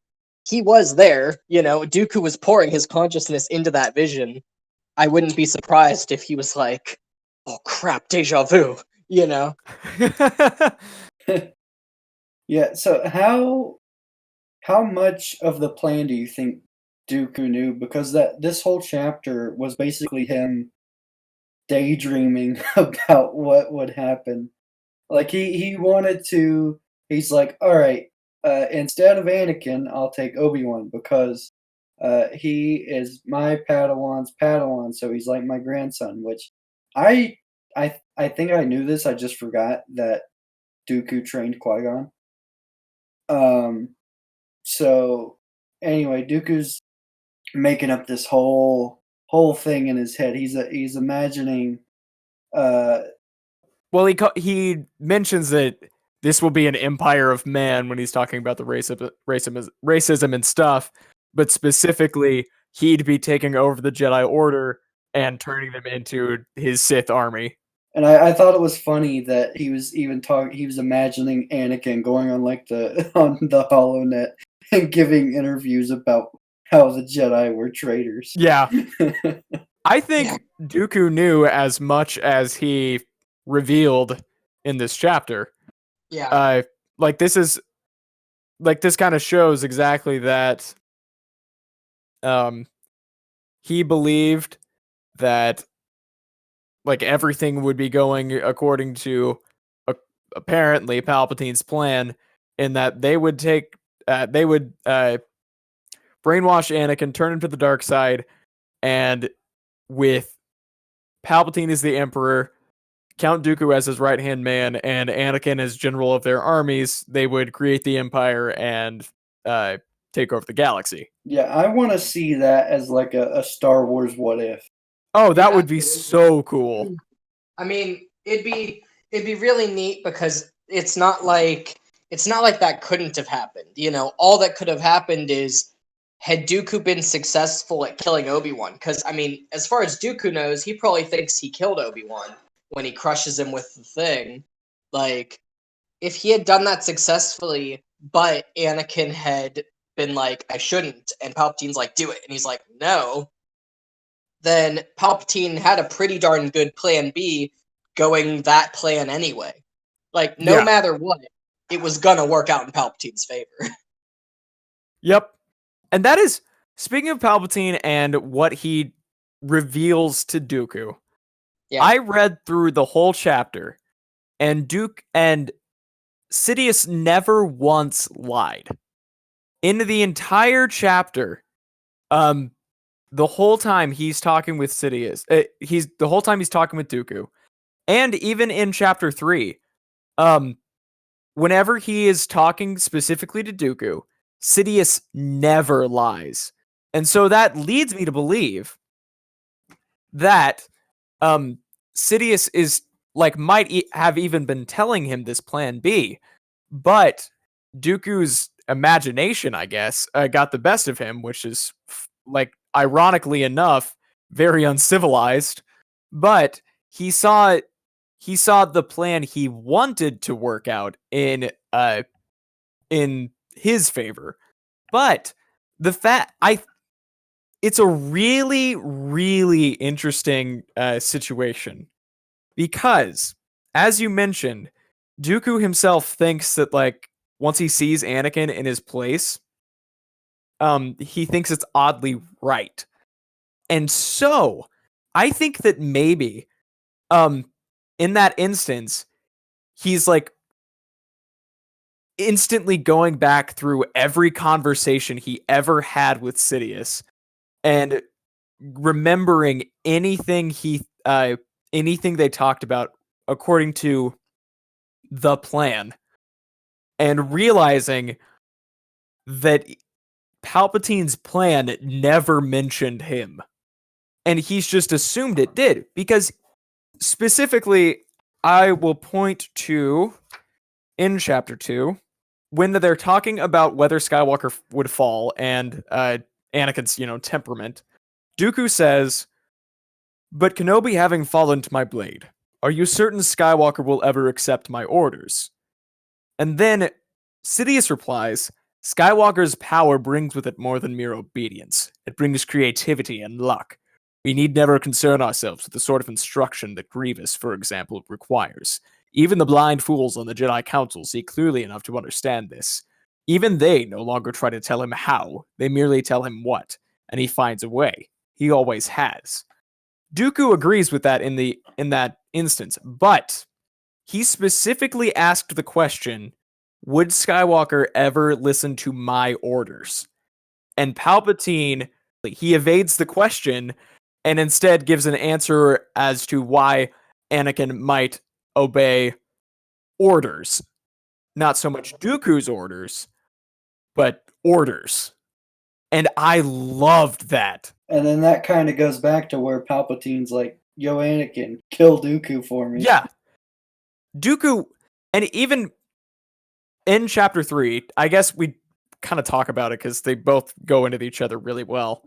S3: he was there, Dooku was pouring his consciousness into that vision. I wouldn't be surprised if he was like, "Oh crap, deja vu," you know.
S2: Yeah. So how much of the plan do you think Dooku knew? Because this whole chapter was basically him daydreaming about what would happen. Like he wanted to. He's like, all right. Instead of Anakin, I'll take Obi-Wan because he is my Padawan's Padawan, so he's like my grandson. Which I think I knew this. I just forgot that Dooku trained Qui-Gon. So anyway, Dooku's making up this whole thing in his head. He's imagining.
S1: Well, he mentions that this will be an empire of man when he's talking about the racism and stuff, but specifically he'd be taking over the Jedi Order and turning them into his Sith army.
S2: And I thought it was funny that he was even talking. He was imagining Anakin going on like on the HoloNet and giving interviews about how the Jedi were traitors.
S1: Yeah, I think Dooku knew as much as he revealed in this chapter.
S3: Yeah.
S1: Like this kind of shows exactly that. He believed that like everything would be going according to apparently Palpatine's plan, in that they would brainwash Anakin, turn him to the dark side, and with Palpatine as the Emperor, Count Dooku as his right-hand man, and Anakin as general of their armies, they would create the Empire and take over the galaxy.
S2: Yeah, I want to see that as like a Star Wars what if.
S1: Oh, that would be so cool.
S3: I mean, it'd be really neat because it's not like that couldn't have happened. All that could have happened is had Dooku been successful at killing Obi-Wan. Because I mean, as far as Dooku knows, he probably thinks he killed Obi-Wan when he crushes him with the thing. Like, if he had done that successfully, but Anakin had been like, "I shouldn't," and Palpatine's like, "Do it," and he's like, "No," then Palpatine had a pretty darn good plan B going that plan anyway. Like, no matter what, it was gonna work out in Palpatine's favor.
S1: Yep. And that is, speaking of Palpatine and what he reveals to Dooku, I read through the whole chapter, and Sidious never once lied. In the entire chapter, the whole time he's talking with Sidious, the whole time he's talking with Dooku, and even in chapter 3, whenever he is talking specifically to Dooku, Sidious never lies. And so that leads me to believe that Sidious is like might have even been telling him this plan B, but Dooku's imagination, I guess, got the best of him, which is like ironically enough very uncivilized. But he saw the plan he wanted to work out in his favor. But it's a really, really interesting situation because, as you mentioned, Dooku himself thinks that like once he sees Anakin in his place, he thinks it's oddly right, and so I think that maybe, in that instance, he's like instantly going back through every conversation he ever had with Sidious and remembering anything anything they talked about according to the plan, and realizing that Palpatine's plan never mentioned him. And he's just assumed it did. Because specifically, I will point to, in Chapter 2, when they're talking about whether Skywalker would fall and Anakin's, temperament, Dooku says, "But Kenobi having fallen to my blade, are you certain Skywalker will ever accept my orders?" And then Sidious replies, "Skywalker's power brings with it more than mere obedience. It brings creativity and luck. We need never concern ourselves with the sort of instruction that Grievous, for example, requires. Even the blind fools on the Jedi Council see clearly enough to understand this. Even they no longer try to tell him how, they merely tell him what, and he finds a way. He always has." Dooku agrees with that in that instance, but he specifically asked the question, would Skywalker ever listen to my orders? And Palpatine, he evades the question and instead gives an answer as to why Anakin might obey orders. Not so much Dooku's orders, but orders. And I loved that.
S2: And then that kind of goes back to where Palpatine's like, "Yo, Anakin, kill Dooku for me."
S1: Yeah. Dooku, and even in Chapter 3, I guess we kind of talk about it because they both go into each other really well.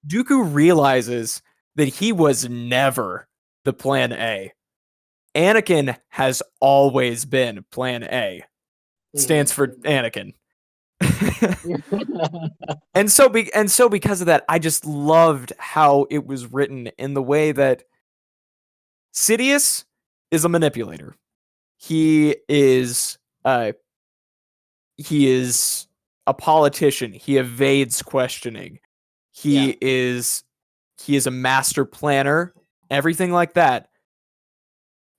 S1: Dooku realizes that he was never the Plan A. Anakin has always been Plan A. Stands for Anakin. And so because of that, I just loved how it was written in the way that Sidious is a manipulator. He is a politician. He evades questioning. He is a master planner, everything like that.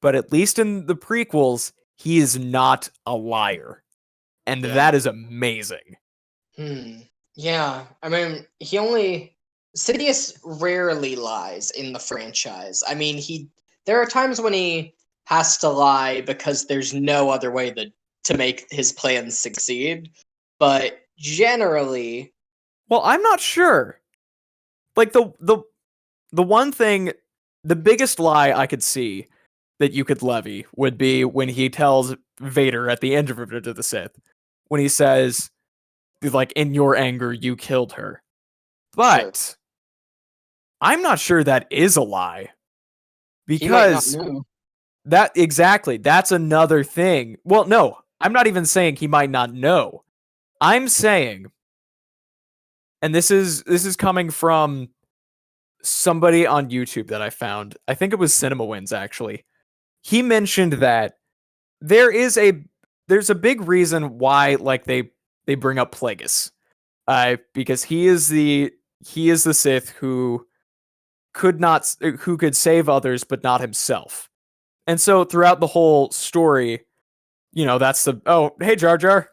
S1: But at least in the prequels, he is not a liar. And that is amazing.
S3: Yeah, I mean, Sidious rarely lies in the franchise. I mean, there are times when he has to lie because there's no other way to make his plans succeed. But generally,
S1: well, I'm not sure. Like the one thing, the biggest lie I could see that you could levy would be when he tells Vader at the end of Revenge of the Sith, when he says, like, in your anger, you killed her. But I'm not sure that is a lie. Because that's another thing. Well, no, I'm not even saying he might not know. I'm saying, and this is coming from somebody on YouTube that I found. I think it was Cinema Wins, actually. He mentioned that there's a big reason why, like, they bring up Plagueis. Because he is the Sith who could save others but not himself. And so throughout the whole story, that's hey, Jar Jar.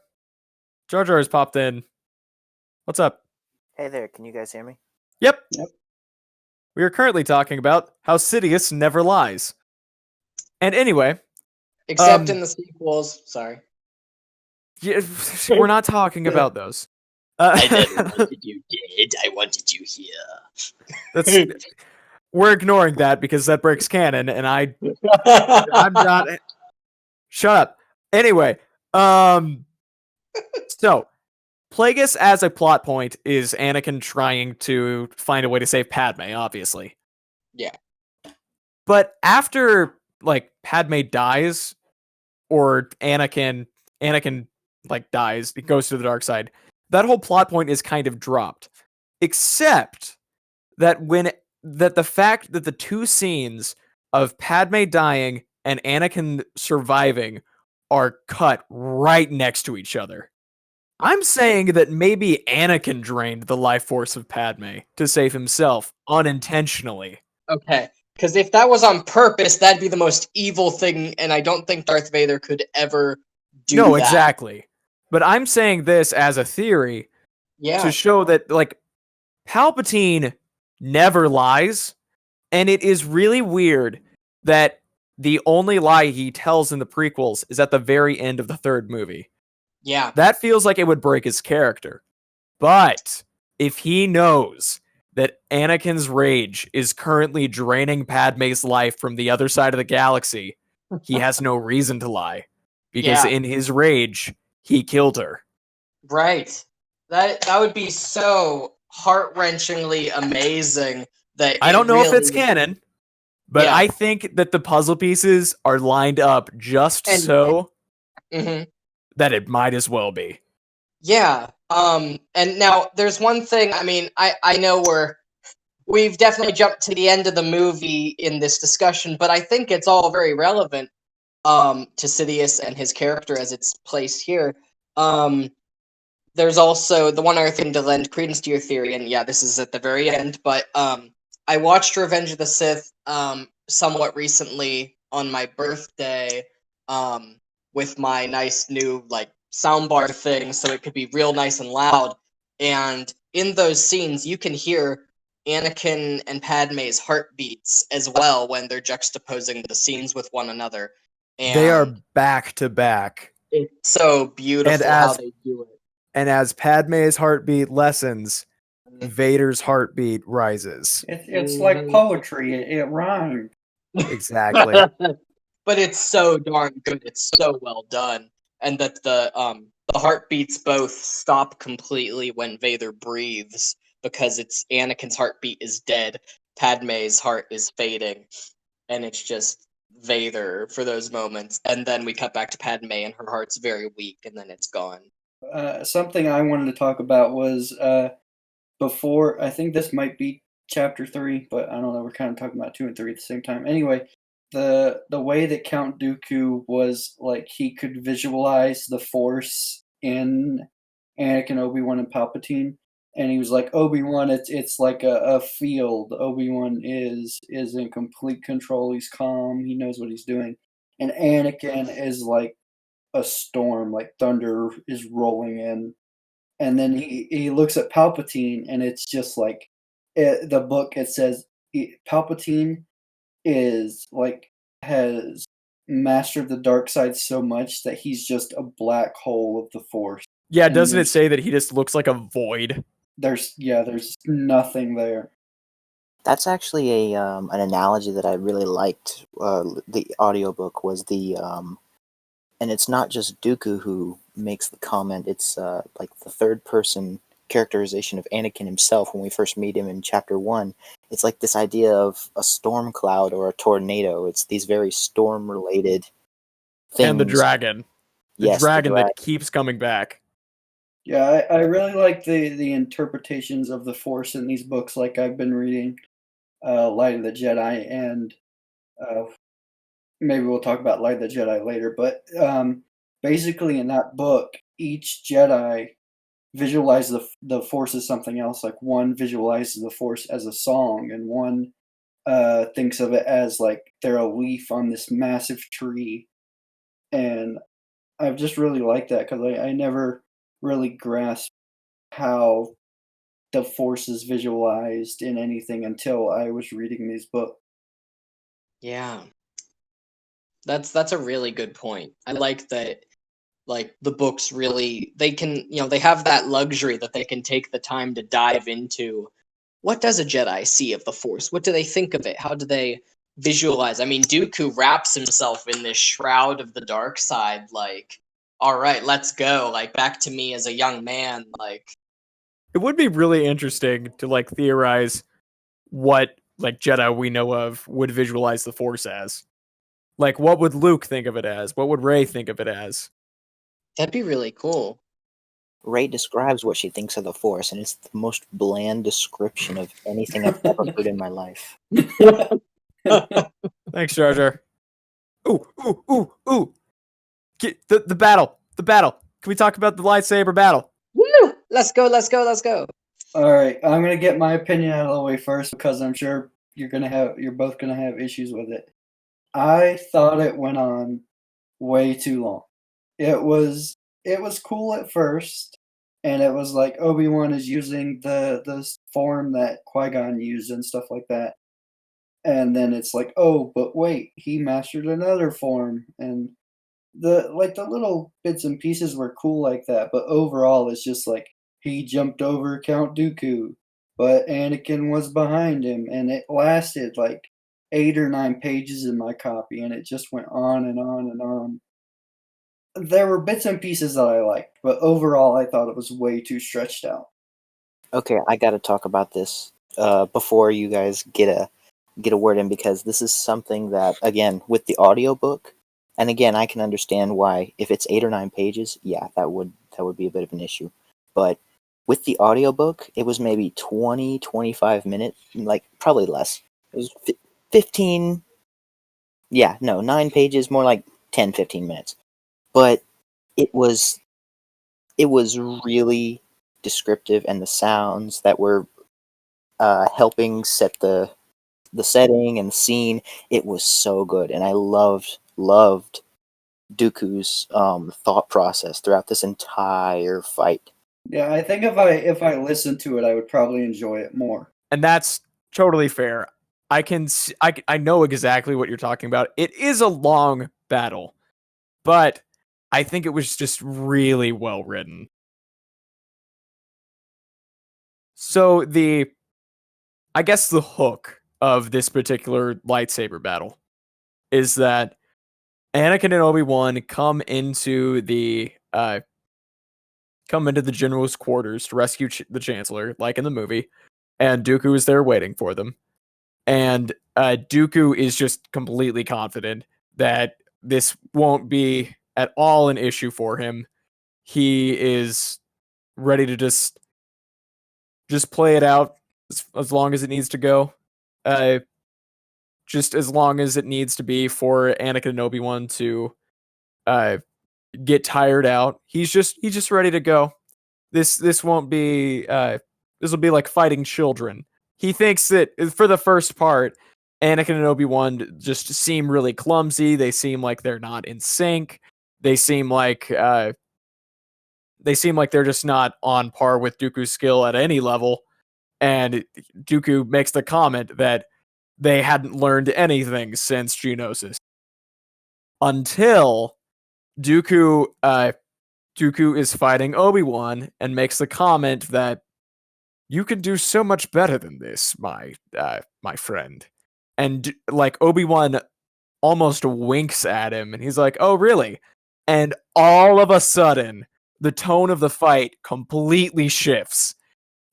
S1: Jar Jar has popped in. What's up?
S4: Hey there, can you guys hear me?
S1: Yep. We are currently talking about how Sidious never lies. And anyway,
S3: except in the sequels, sorry.
S1: Yeah, we're not talking about those.
S3: I never wanted you dead. I wanted you here.
S1: We're ignoring that because that breaks canon, and I'm not. Shut up. Anyway, so Plagueis as a plot point is Anakin trying to find a way to save Padme, obviously.
S3: Yeah.
S1: But after, like, Padme dies, or Anakin like dies, he goes to the dark side, that whole plot point is kind of dropped. Except that the fact that the two scenes of Padme dying and Anakin surviving are cut right next to each other. I'm saying that maybe Anakin drained the life force of Padme to save himself unintentionally.
S3: Okay, because if that was on purpose, that'd be the most evil thing, and I don't think Darth Vader could ever do that.
S1: No, exactly. But I'm saying this as a theory to show that, like, Palpatine never lies, and it is really weird that the only lie he tells in the prequels is at the very end of the third movie.
S3: Yeah.
S1: That feels like it would break his character. But if he knows that Anakin's rage is currently draining Padme's life from the other side of the galaxy, he has no reason to lie. Because
S3: Yeah.
S1: in his rage, he killed her.
S3: Right. That would be so heart-wrenchingly amazing that
S1: I
S3: it
S1: don't know if it's
S3: really.
S1: canon, but
S3: Yeah.
S1: I think that the puzzle pieces are lined up just
S3: And-
S1: so
S3: hmm
S1: that it might as well be.
S3: Yeah. And now there's one thing. I mean, I know we've definitely jumped to the end of the movie in this discussion, but I think it's all very relevant to Sidious and his character as it's placed here. There's also the one other thing to lend credence to your theory, and yeah, this is at the very end, but I watched Revenge of the Sith somewhat recently on my birthday with my nice new like soundbar thing, so it could be real nice and loud. And in those scenes, you can hear Anakin and Padme's heartbeats as well when they're juxtaposing the scenes with one another. And
S1: They are back to back.
S3: it's so beautiful how they do it.
S1: And as Padme's heartbeat lessens, Vader's heartbeat rises.
S2: It's like poetry. It rhymes.
S1: Exactly.
S3: But it's so darn good. It's so well done, and that the heartbeats both stop completely when Vader breathes because it's Anakin's heartbeat is dead, Padme's heart is fading, and it's just Vader for those moments. And then we cut back to Padme, and her heart's very weak, and then it's gone.
S2: Something I wanted to talk about was before. I think this might be chapter 3, but I don't know. We're kind of talking about 2 and 3 at the same time. Anyway, the way that Count Dooku was like he could visualize the Force in Anakin, Obi-Wan, and Palpatine, and he was like, Obi-Wan, it's like a field. Obi-Wan is in complete control. He's calm. He knows what he's doing, and Anakin is like a storm, like thunder is rolling in. And then he looks at Palpatine, and it's just like the book. It says Palpatine is like has mastered the dark side so much that he's just a black hole of the Force.
S1: Yeah,
S2: And
S1: doesn't it say that he just looks like a void?
S2: There's nothing there.
S4: That's actually a an analogy that I really liked. The audiobook was and it's not just Dooku who makes the comment. It's like the third person characterization of Anakin himself when we first meet him in chapter 1. It's like this idea of a storm cloud or a tornado. It's these very storm related things.
S1: And the dragon.
S4: Yes, the
S1: dragon that keeps coming back.
S2: Yeah, I really like the interpretations of the Force in these books. Like I've been reading Light of the Jedi, and maybe we'll talk about Light of the Jedi later. But basically, in that book, each Jedi visualizes the Force as something else. Like one visualizes the Force as a song, and one thinks of it as like they're a leaf on this massive tree. And I've just really liked that because I never really grasped how the Force is visualized in anything until I was reading these books.
S3: Yeah. That's a really good point. I like that like the books really they can, they have that luxury that they can take the time to dive into what does a Jedi see of the Force? What do they think of it? How do they visualize? I mean, Dooku wraps himself in this shroud of the dark side like, all right, let's go. Like back to me as a young man, like
S1: It would be really interesting to like theorize what like Jedi we know of would visualize the Force as. Like, what would Luke think of it as? What would Rey think of it as?
S3: that'd be really cool.
S4: Rey describes what she thinks of the Force, and it's the most bland description of anything I've ever heard in my life.
S1: Thanks, Jar Jar. Ooh. Get the battle. The battle. Can we talk about the lightsaber battle?
S3: Woo! Let's go.
S2: All right, I'm gonna get my opinion out of the way first because I'm sure you're both gonna have issues with it. I thought it went on way too long. It was cool at first, and it was like Obi-Wan is using the form that Qui-Gon used and stuff like that. And then it's like, oh, but wait, he mastered another form, and the little bits and pieces were cool like that, but overall it's just like he jumped over Count Dooku, but Anakin was behind him, and it lasted like 8 or 9 pages in my copy, and it just went on and on and on. There were bits and pieces that I liked, but overall I thought it was way too stretched out.
S4: Okay, I got to talk about this before you guys get a word in, because this is something that, again, with the audiobook, and again, I can understand why if it's 8 or 9 pages, yeah, that would be a bit of an issue. But with the audiobook, it was maybe 20, 25 minutes, like probably less. It was 15, yeah, no, 9 pages, more like 10, 15 minutes. But it was really descriptive, and the sounds that were helping set the setting and the scene, it was so good, and I loved Dooku's thought process throughout this entire fight.
S2: Yeah, I think if I listened to it, I would probably enjoy it more.
S1: And that's totally fair. I know exactly what you're talking about. It is a long battle, but I think it was just really well written. So I guess the hook of this particular lightsaber battle is that Anakin and Obi-Wan come into the general's quarters to rescue the Chancellor, like in the movie, and Dooku is there waiting for them. And Dooku is just completely confident that this won't be at all an issue for him. He is ready to just play it out as long as it needs to go. Just as long as it needs to be for Anakin and Obi-Wan to get tired out. He's just ready to go. This won't be this will be like fighting children. He thinks that for the first part, Anakin and Obi-Wan just seem really clumsy. They seem like they're not in sync. They seem like they're just not on par with Dooku's skill at any level. And Dooku makes the comment that they hadn't learned anything since Geonosis. Until Dooku is fighting Obi-Wan and makes the comment that you can do so much better than this, my friend. And like Obi-Wan almost winks at him, and he's like, "Oh, really?" And all of a sudden, the tone of the fight completely shifts.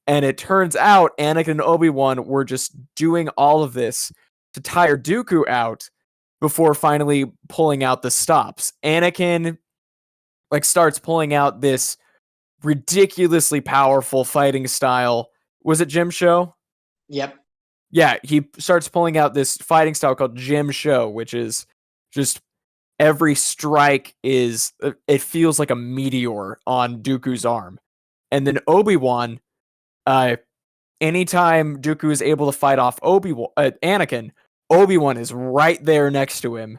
S1: And it turns out Anakin and Obi-Wan were just doing all of this to tire Dooku out before finally pulling out the stops. Anakin starts pulling out this ridiculously powerful fighting style. Was it Jim Show?
S3: Yep.
S1: Yeah, he starts pulling out this fighting style called Jim Show, which is just every strike is it feels like a meteor on Dooku's arm. And then Obi-Wan, anytime Dooku is able to fight off Anakin, Obi-Wan is right there next to him,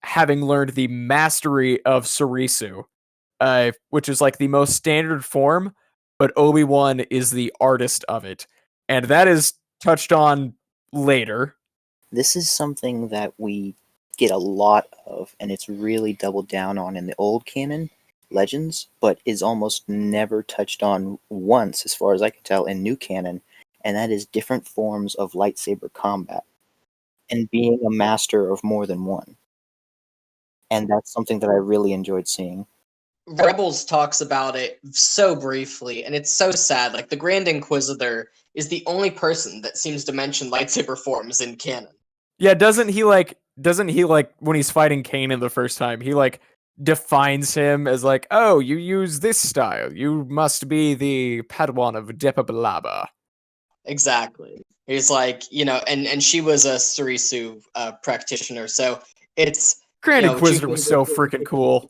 S1: having learned the mastery of Surisu, which is like the most standard form, but Obi-Wan is the artist of it. And that is touched on later.
S4: This is something that we get a lot of, and it's really doubled down on in the old canon legends, but is almost never touched on once, as far as I can tell, in new canon, and that is different forms of lightsaber combat and being a master of more than one. And that's something that I really enjoyed seeing.
S3: Rebels talks about it so briefly, and it's so sad. Like, the Grand Inquisitor is the only person that seems to mention lightsaber forms in canon.
S1: Yeah, doesn't he when he's fighting Kanan the first time, he defines him as like, "Oh, you use this style. You must be the Padawan of Depa Balaba."
S3: Exactly. He's like, and she was a Surisu practitioner, so it's
S1: Grand Inquisitor was so freaking cool.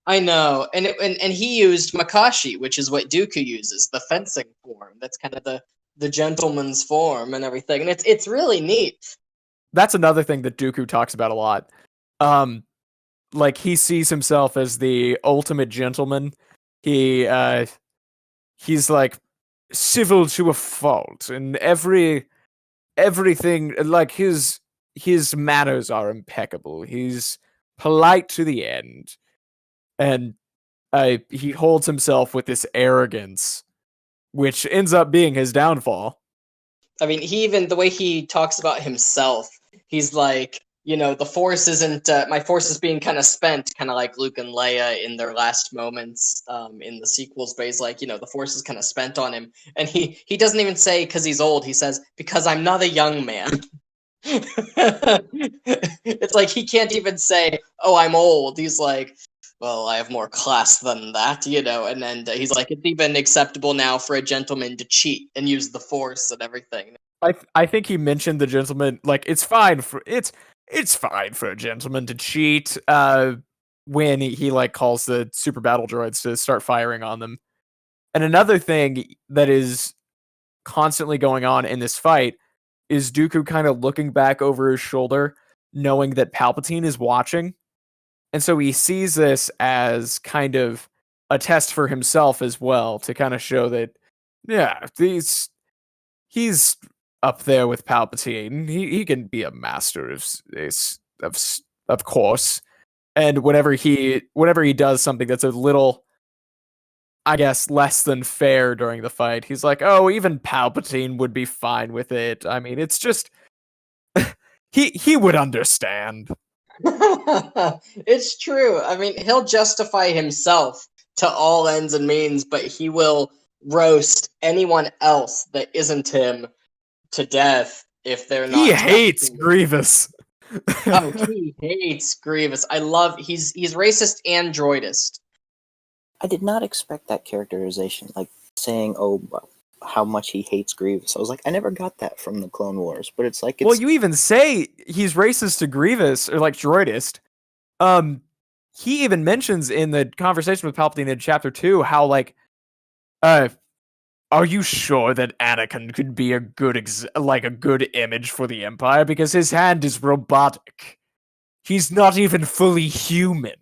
S3: I know, and he used Makashi, which is what Dooku uses, the fencing form. That's kind of the gentleman's form and everything, and it's really neat.
S1: That's another thing that Dooku talks about a lot. Like he sees himself as the ultimate gentleman. He's like civil to a fault, and everything like his manners are impeccable. He's polite to the end. And he holds himself with this arrogance, which ends up being his downfall.
S3: I mean, the way he talks about himself, he's like, the Force isn't, my Force is being kind of spent, kind of like Luke and Leia in their last moments in the sequels, but he's like, the Force is kind of spent on him. And he doesn't even say because he's old, he says, because I'm not a young man. It's like he can't even say, oh, I'm old. He's like, well, I have more class than that, and then he's like, it's even acceptable now for a gentleman to cheat and use the Force and everything.
S1: I think he mentioned the gentleman, like, it's fine for a gentleman to cheat, when he like calls the super battle droids to start firing on them. And another thing that is constantly going on in this fight is Dooku kind of looking back over his shoulder, knowing that Palpatine is watching. And so he sees this as kind of a test for himself as well, to kind of show that, yeah, he's up there with Palpatine. He can be a master of course. And whenever he does something that's a little, I guess, less than fair during the fight, he's like, oh, even Palpatine would be fine with it. I mean, it's just he would understand.
S3: It's true. I mean, he'll justify himself to all ends and means, but he will roast anyone else that isn't him to death if they're not.
S1: He hates Grievous.
S3: Oh, he hates Grievous. He's racist and droidist.
S4: I did not expect that characterization, like saying, "Oh, how much he hates Grievous." I was like, I never got that from the Clone Wars, but it's like,
S1: well, you even say he's racist to Grievous, or like droidist. He even mentions in the conversation with Palpatine in Chapter 2 how, like, are you sure that Anakin could be a good image for the Empire? Because his hand is robotic. He's not even fully human.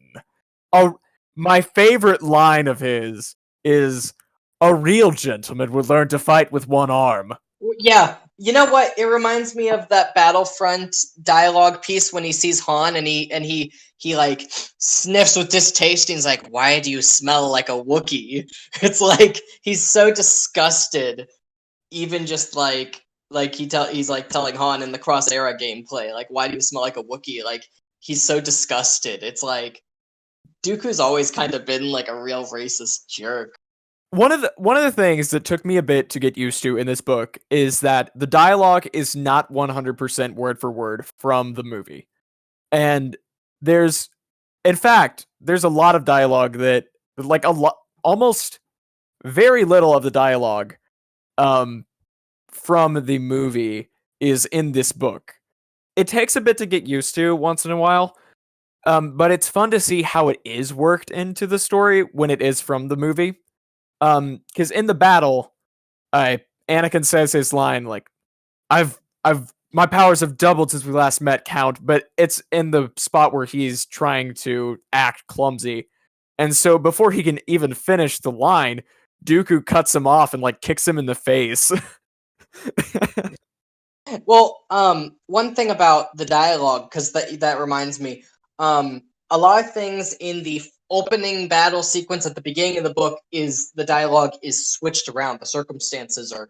S1: My favorite line of his is, a real gentleman would learn to fight with one arm.
S3: Yeah, you know what? It reminds me of that Battlefront dialogue piece when he sees Han and he like sniffs with distaste and he's like, "Why do you smell like a Wookiee?" It's like he's so disgusted, even just he's like telling Han in the Cross Era gameplay, like, "Why do you smell like a Wookiee?" Like he's so disgusted. It's like Dooku's always kind of been like a real racist jerk.
S1: One of the things that took me a bit to get used to in this book is that the dialogue is not 100% word for word from the movie. And there's a lot of dialogue that, like, almost very little of the dialogue from the movie is in this book. It takes a bit to get used to once in a while, but it's fun to see how it is worked into the story when it is from the movie. Because in the battle, Anakin says his line like, my powers have doubled since we last met, Count," but it's in the spot where he's trying to act clumsy. And so before he can even finish the line, Dooku cuts him off and like kicks him in the face.
S3: Well, one thing about the dialogue, because that reminds me, a lot of things in the opening battle sequence at the beginning of the book is the dialogue is switched around. The circumstances are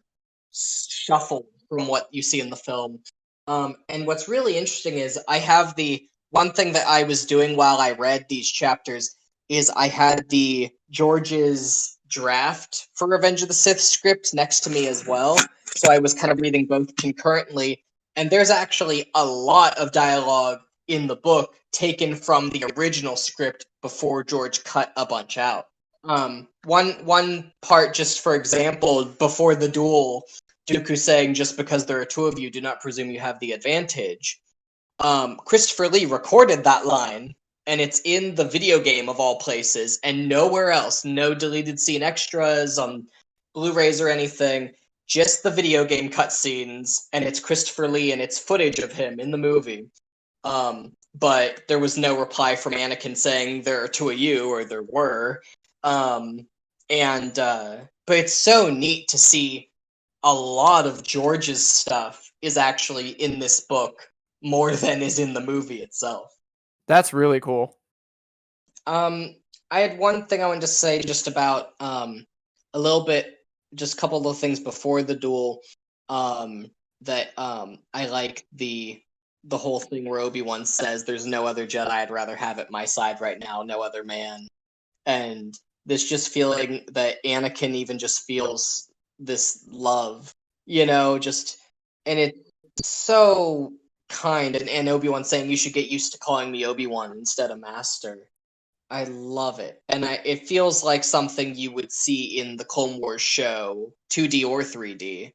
S3: shuffled from what you see in the film. And what's really interesting is I have the one thing that I was doing while I read these chapters is I had the George's draft for Revenge of the Sith script next to me as well. So I was kind of reading both concurrently. And there's actually a lot of dialogue in the book taken from the original script before George cut a bunch out. One part, just for example, before the duel, Dooku saying, "Just because there are two of you, do not presume you have the advantage." Christopher Lee recorded that line, and it's in the video game of all places, and nowhere else. No deleted scene extras on Blu-rays or anything. Just the video game cutscenes, and it's Christopher Lee, and it's footage of him in the movie. But there was no reply from Anakin saying there are two of you, or there were. But it's so neat to see a lot of George's stuff is actually in this book more than is in the movie itself.
S1: That's really cool.
S3: I had one thing I wanted to say just about a little bit, just a couple of things before the duel. That I like the whole thing where Obi-Wan says, "There's no other Jedi I'd rather have at my side right now, no other man," and this just feeling that Anakin even just feels this love, just and it's so kind, and Obi-Wan saying, "You should get used to calling me Obi-Wan instead of Master." I love it, and it feels like something you would see in the Clone Wars show, 2D or 3D.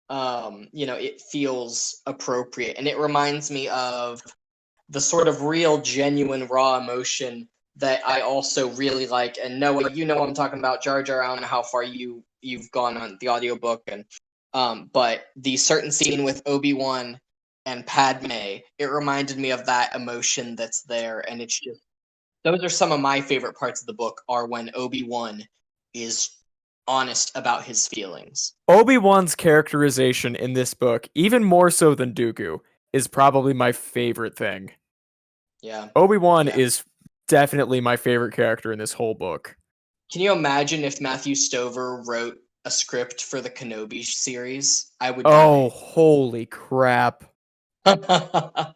S3: It feels appropriate, and it reminds me of the sort of real, genuine, raw emotion that I also really like. And Noah, you know what I'm talking about. Jar Jar, I don't know how far you've gone on the audiobook, and but the certain scene with Obi-Wan and Padme, it reminded me of that emotion that's there, and it's just those are some of my favorite parts of the book are when Obi-Wan is honest about his feelings.
S1: Obi-Wan's characterization in this book, even more so than Dooku, is probably my favorite thing.
S3: Yeah.
S1: Obi-Wan
S3: Yeah.
S1: is definitely my favorite character in this whole book.
S3: Can you imagine if Matthew Stover wrote a script for the Kenobi series? I would
S1: Oh, holy crap.
S3: die.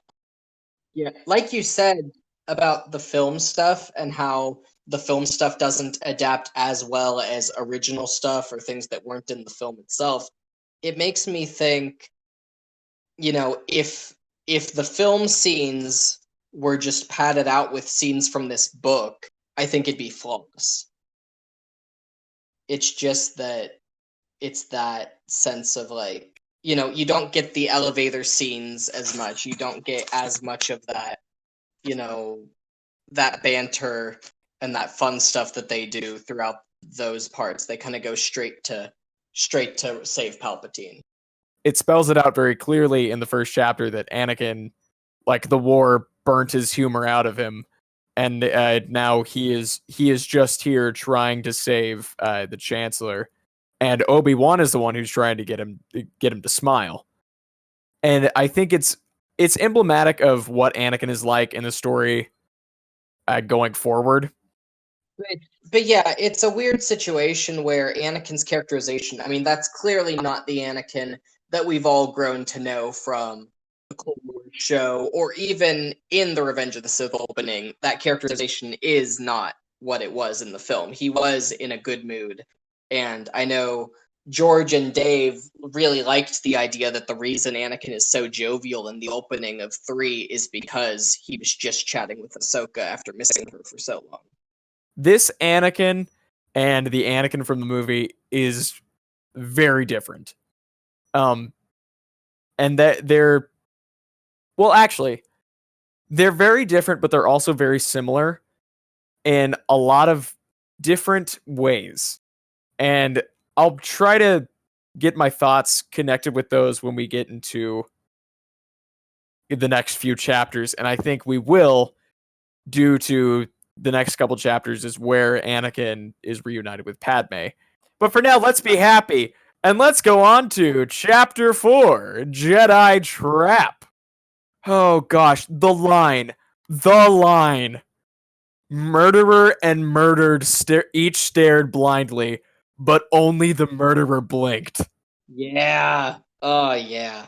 S3: Yeah, like you said about the film stuff and how the film stuff doesn't adapt as well as original stuff or things that weren't in the film itself. It makes me think, if the film scenes were just padded out with scenes from this book, I think it'd be flawless. It's just that it's that sense of like, you don't get the elevator scenes as much. You don't get as much of that, that banter and that fun stuff that they do throughout those parts. They kind of go straight to save Palpatine.
S1: It spells it out very clearly in the first chapter that Anakin, like the war burnt his humor out of him, and now he is just here trying to save the Chancellor, and Obi-Wan is the one who's trying to get him to smile. And I think it's emblematic of what Anakin is like in the story going forward.
S3: But yeah, it's a weird situation where Anakin's characterization, I mean, that's clearly not the Anakin that we've all grown to know from the Clone Wars show, or even in the Revenge of the Sith opening. That characterization is not what it was in the film. He was in a good mood. And I know George and Dave really liked the idea that the reason Anakin is so jovial in the opening of 3 is because he was just chatting with Ahsoka after missing her for so long.
S1: This Anakin and the Anakin from the movie is very different. And that they're very different, but they're also very similar in a lot of different ways. And I'll try to get my thoughts connected with those when we get into the next few chapters. And I think we will, due to the next couple chapters is where Anakin is reunited with Padme. But for now, let's be happy. And let's go on to Chapter 4, Jedi Trap. Oh gosh, the line. Murderer and murdered each stared blindly, but only the murderer blinked.
S3: Yeah. Oh, yeah.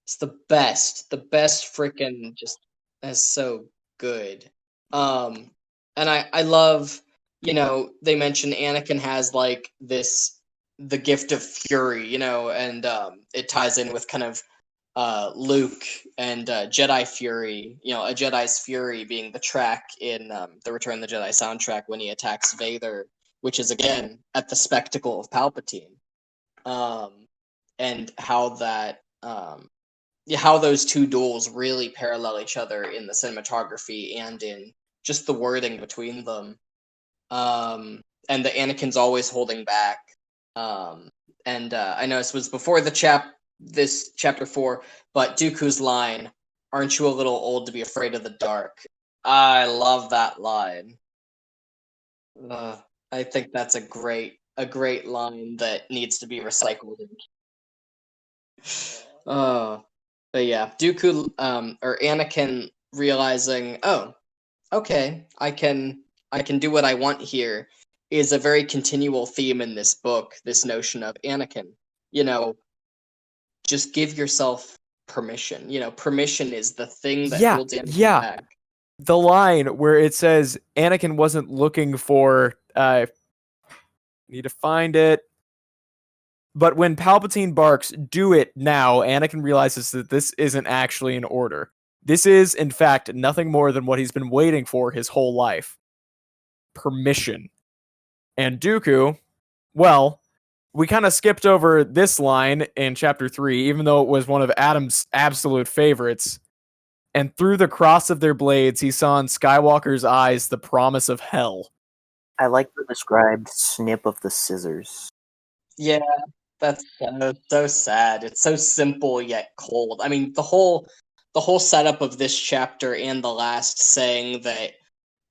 S3: It's the best. The best freaking just that's so good. And I love, they mention Anakin has like the gift of fury, and it ties in with kind of Luke and Jedi fury, a Jedi's fury being the track in the Return of the Jedi soundtrack when he attacks Vader, which is again at the spectacle of Palpatine. And how that how those two duels really parallel each other in the cinematography and in just the wording between them. And the Anakin's always holding back. And I know this was before this chapter 4, but Dooku's line, "Aren't you a little old to be afraid of the dark?" I love that line. I think that's a great line that needs to be recycled. But yeah, Dooku or Anakin realizing, oh, okay, I can I can do what I want here, is a very continual theme in this book. This notion of Anakin, just give yourself permission. Permission is the thing that
S1: Yeah,
S3: holds Anakin
S1: yeah.
S3: back.
S1: The line where it says Anakin wasn't looking for need to find it. But when Palpatine barks, "Do it now," Anakin realizes that this isn't actually an order. This is, in fact, nothing more than what he's been waiting for his whole life. Permission. And Dooku, well, we kind of skipped over this line in Chapter 3, even though it was one of Adam's absolute favorites. And through the cross of their blades, he saw in Skywalker's eyes the promise of hell.
S4: I like the described snip of the scissors.
S3: Yeah, that's so sad. It's so simple yet cold. I mean, the whole setup of this chapter and the last, saying that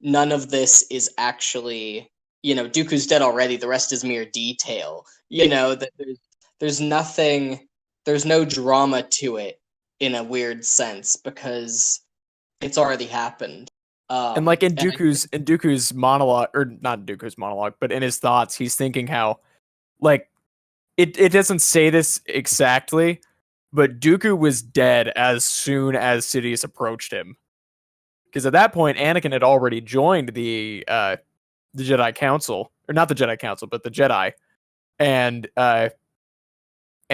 S3: none of this is actually, Dooku's dead already. The rest is mere detail. That there's nothing, there's no drama to it in a weird sense because it's already happened.
S1: And like in
S3: and
S1: Dooku's monologue, or not Dooku's monologue, but in his thoughts, he's thinking how, like, it doesn't say this exactly, but Dooku was dead as soon as Sidious approached him. Because at that point, Anakin had already joined the Jedi Council, or not the Jedi Council, but the Jedi, and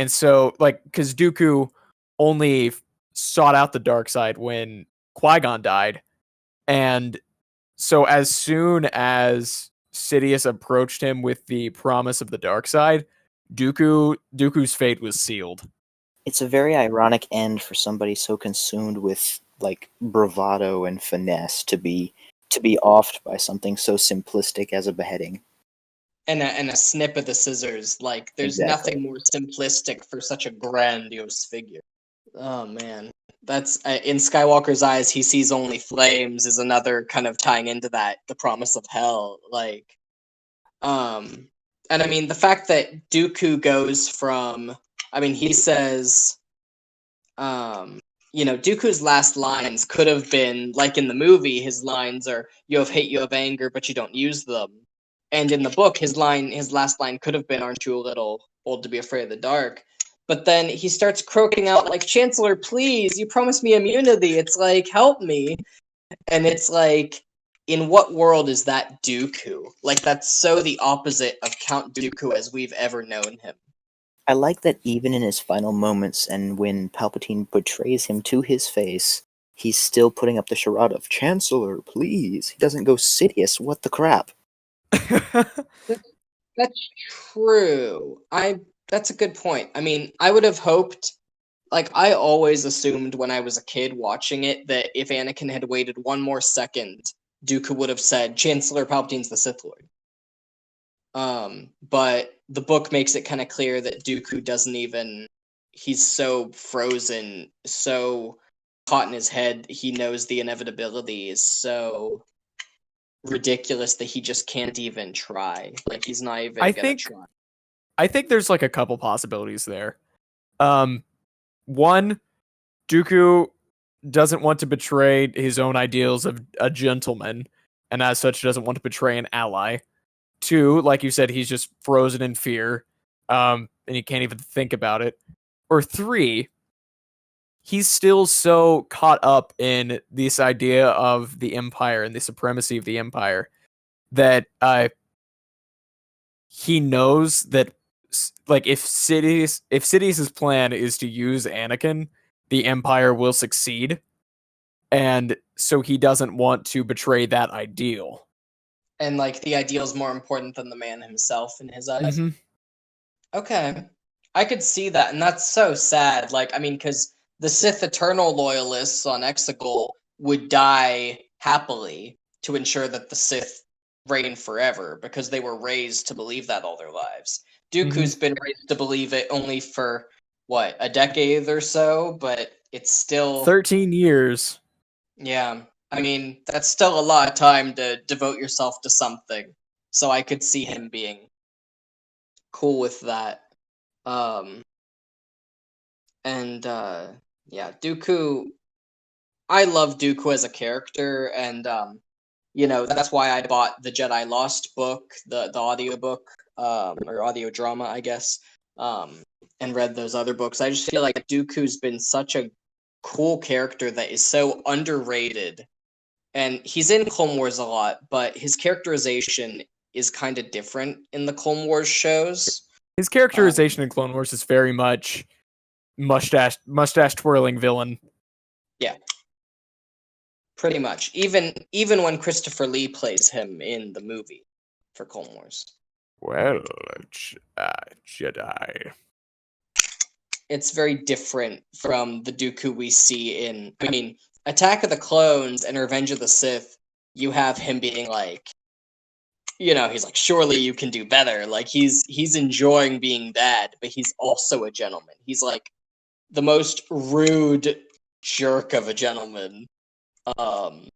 S1: so, like, because Dooku only sought out the dark side when Qui-Gon died, and so as soon as Sidious approached him with the promise of the dark side, Dooku's fate was sealed.
S4: It's a very ironic end for somebody so consumed with like bravado and finesse to be offed by something so simplistic as a beheading.
S3: and a snip of the scissors. Like, there's
S4: Exactly.
S3: nothing more simplistic for such a grandiose figure. Oh man, that's in Skywalker's eyes. He sees only flames. Is another kind of tying into that, the promise of hell. Like, and I mean the fact that Dooku goes from. I mean, he says, Dooku's last lines could have been like in the movie. His lines are, "You have hate, you have anger, but you don't use them." And in the book, his last line could have been, "Aren't you a little old to be afraid of the dark?" But then he starts croaking out like, "Chancellor, please, you promised me immunity." It's like, "Help me." And it's like, in what world is that Dooku? Like, that's so the opposite of Count Dooku as we've ever known him.
S4: I like that even in his final moments and when Palpatine betrays him to his face, he's still putting up the charade of "Chancellor, please." He doesn't go, "Sidious, what the crap?"
S3: That's true. That's a good point. I mean, I would have hoped, like, I always assumed when I was a kid watching it that if Anakin had waited one more second, Dooku would have said, "Chancellor Palpatine's the Sith Lord." But the book makes it kind of clear that Dooku doesn't even. He's so frozen, so caught in his head. He knows the inevitability is so ridiculous that he just can't even try. Like, he's not even gonna try.
S1: I think there's like a couple possibilities there. One, Dooku doesn't want to betray his own ideals of a gentleman, and as such doesn't want to betray an ally. Two, like you said, he's just frozen in fear, and he can't even think about it. Or three, he's still so caught up in this idea of the Empire and the supremacy of the Empire that he knows that, like, if Sidious's plan is to use Anakin, the Empire will succeed, and so he doesn't want to betray that ideal.
S3: And, like, the ideal is more important than the man himself in his eyes.
S1: Mm-hmm.
S3: Okay. I could see that, and that's so sad. Like, I mean, because the Sith Eternal loyalists on Exegol would die happily to ensure that the Sith reign forever, because they were raised to believe that all their lives. Dooku's been raised to believe it only for, what, a decade or so, but it's still...
S1: 13 years.
S3: Yeah. I mean, that's still a lot of time to devote yourself to something. So I could see him being cool with that. Yeah, Dooku. I love Dooku as a character, and That's why I bought the Jedi Lost book, the audiobook, or audio drama, I guess, and read those other books. I just feel like Dooku's been such a cool character that is so underrated. And he's in Clone Wars a lot, but his characterization is kind of different in the Clone Wars shows.
S1: His characterization in Clone Wars is very much mustache twirling villain.
S3: Yeah. Pretty much. Even when Christopher Lee plays him in the movie for Clone Wars.
S1: Well, Jedi.
S3: It's very different from the Dooku we see in, Attack of the Clones and Revenge of the Sith. You have him being like, he's like, surely you can do better. Like, he's enjoying being bad, but he's also a gentleman. He's like the most rude jerk of a gentleman. And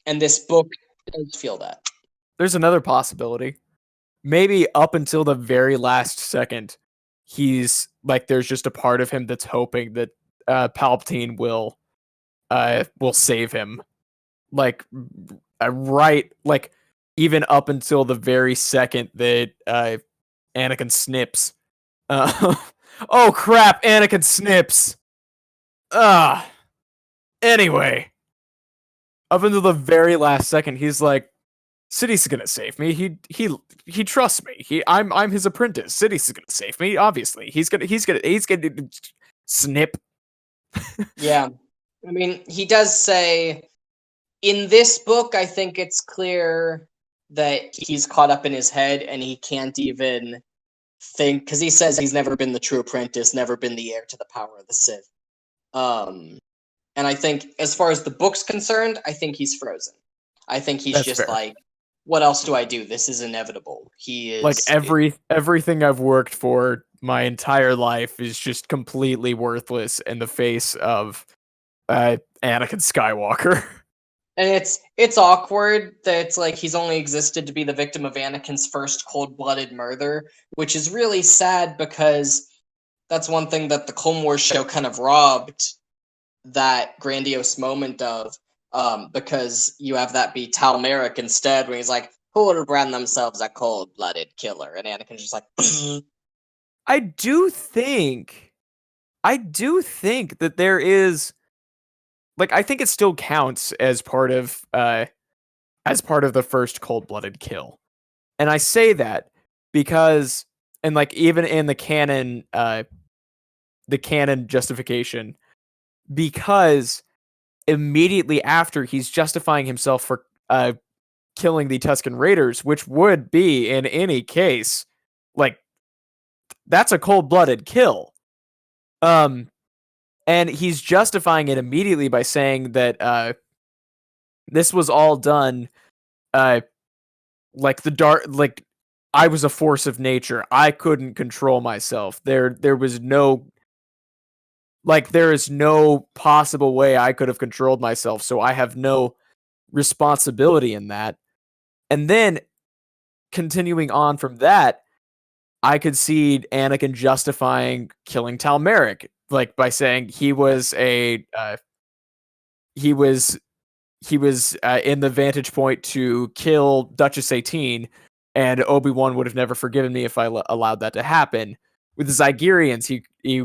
S3: this book does feel that.
S1: There's another possibility. Maybe up until the very last second, he's like, there's just a part of him that's hoping that Palpatine will save him. Like, right, like, even up until the very second that Anakin snips. Oh crap, Anakin snips. Anyway, up until the very last second, he's like, Siddi's gonna save me. He trusts me. I'm his apprentice. Siddi's gonna save me. Obviously, he's gonna snip.
S3: Yeah, he does say in this book. I think it's clear that he's caught up in his head and he can't even think, because he says he's never been the true apprentice, never been the heir to the power of the Sith. And I think, as far as the book's concerned, I think he's frozen. I think he's
S1: That's
S3: just
S1: fair.
S3: like, what else do I do? This is inevitable. He is
S1: Like, everything I've worked for my entire life is just completely worthless in the face of Anakin Skywalker.
S3: And it's awkward that it's like he's only existed to be the victim of Anakin's first cold-blooded murder, which is really sad because that's one thing that the Clone Wars show kind of robbed that grandiose moment of, because you have that be Tal Merrick instead, when he's like, who would brand themselves a cold-blooded killer? And Anakin's just like,
S1: I do think that there is, like, I think it still counts as part of the first cold-blooded kill. And I say that because, and like, even in the canon justification, because immediately after, he's justifying himself for killing the Tusken Raiders, which would be, in any case, like, that's a cold-blooded kill. And he's justifying it immediately by saying that this was all done like I was a force of nature. I couldn't control myself. There is no possible way I could have controlled myself, so I have no responsibility in that. And then, continuing on from that, I could see Anakin justifying killing Tal Merrick, like, by saying he was in the vantage point to kill Duchess 18, and Obi-Wan would have never forgiven me if I allowed that to happen. With the Zygerians, he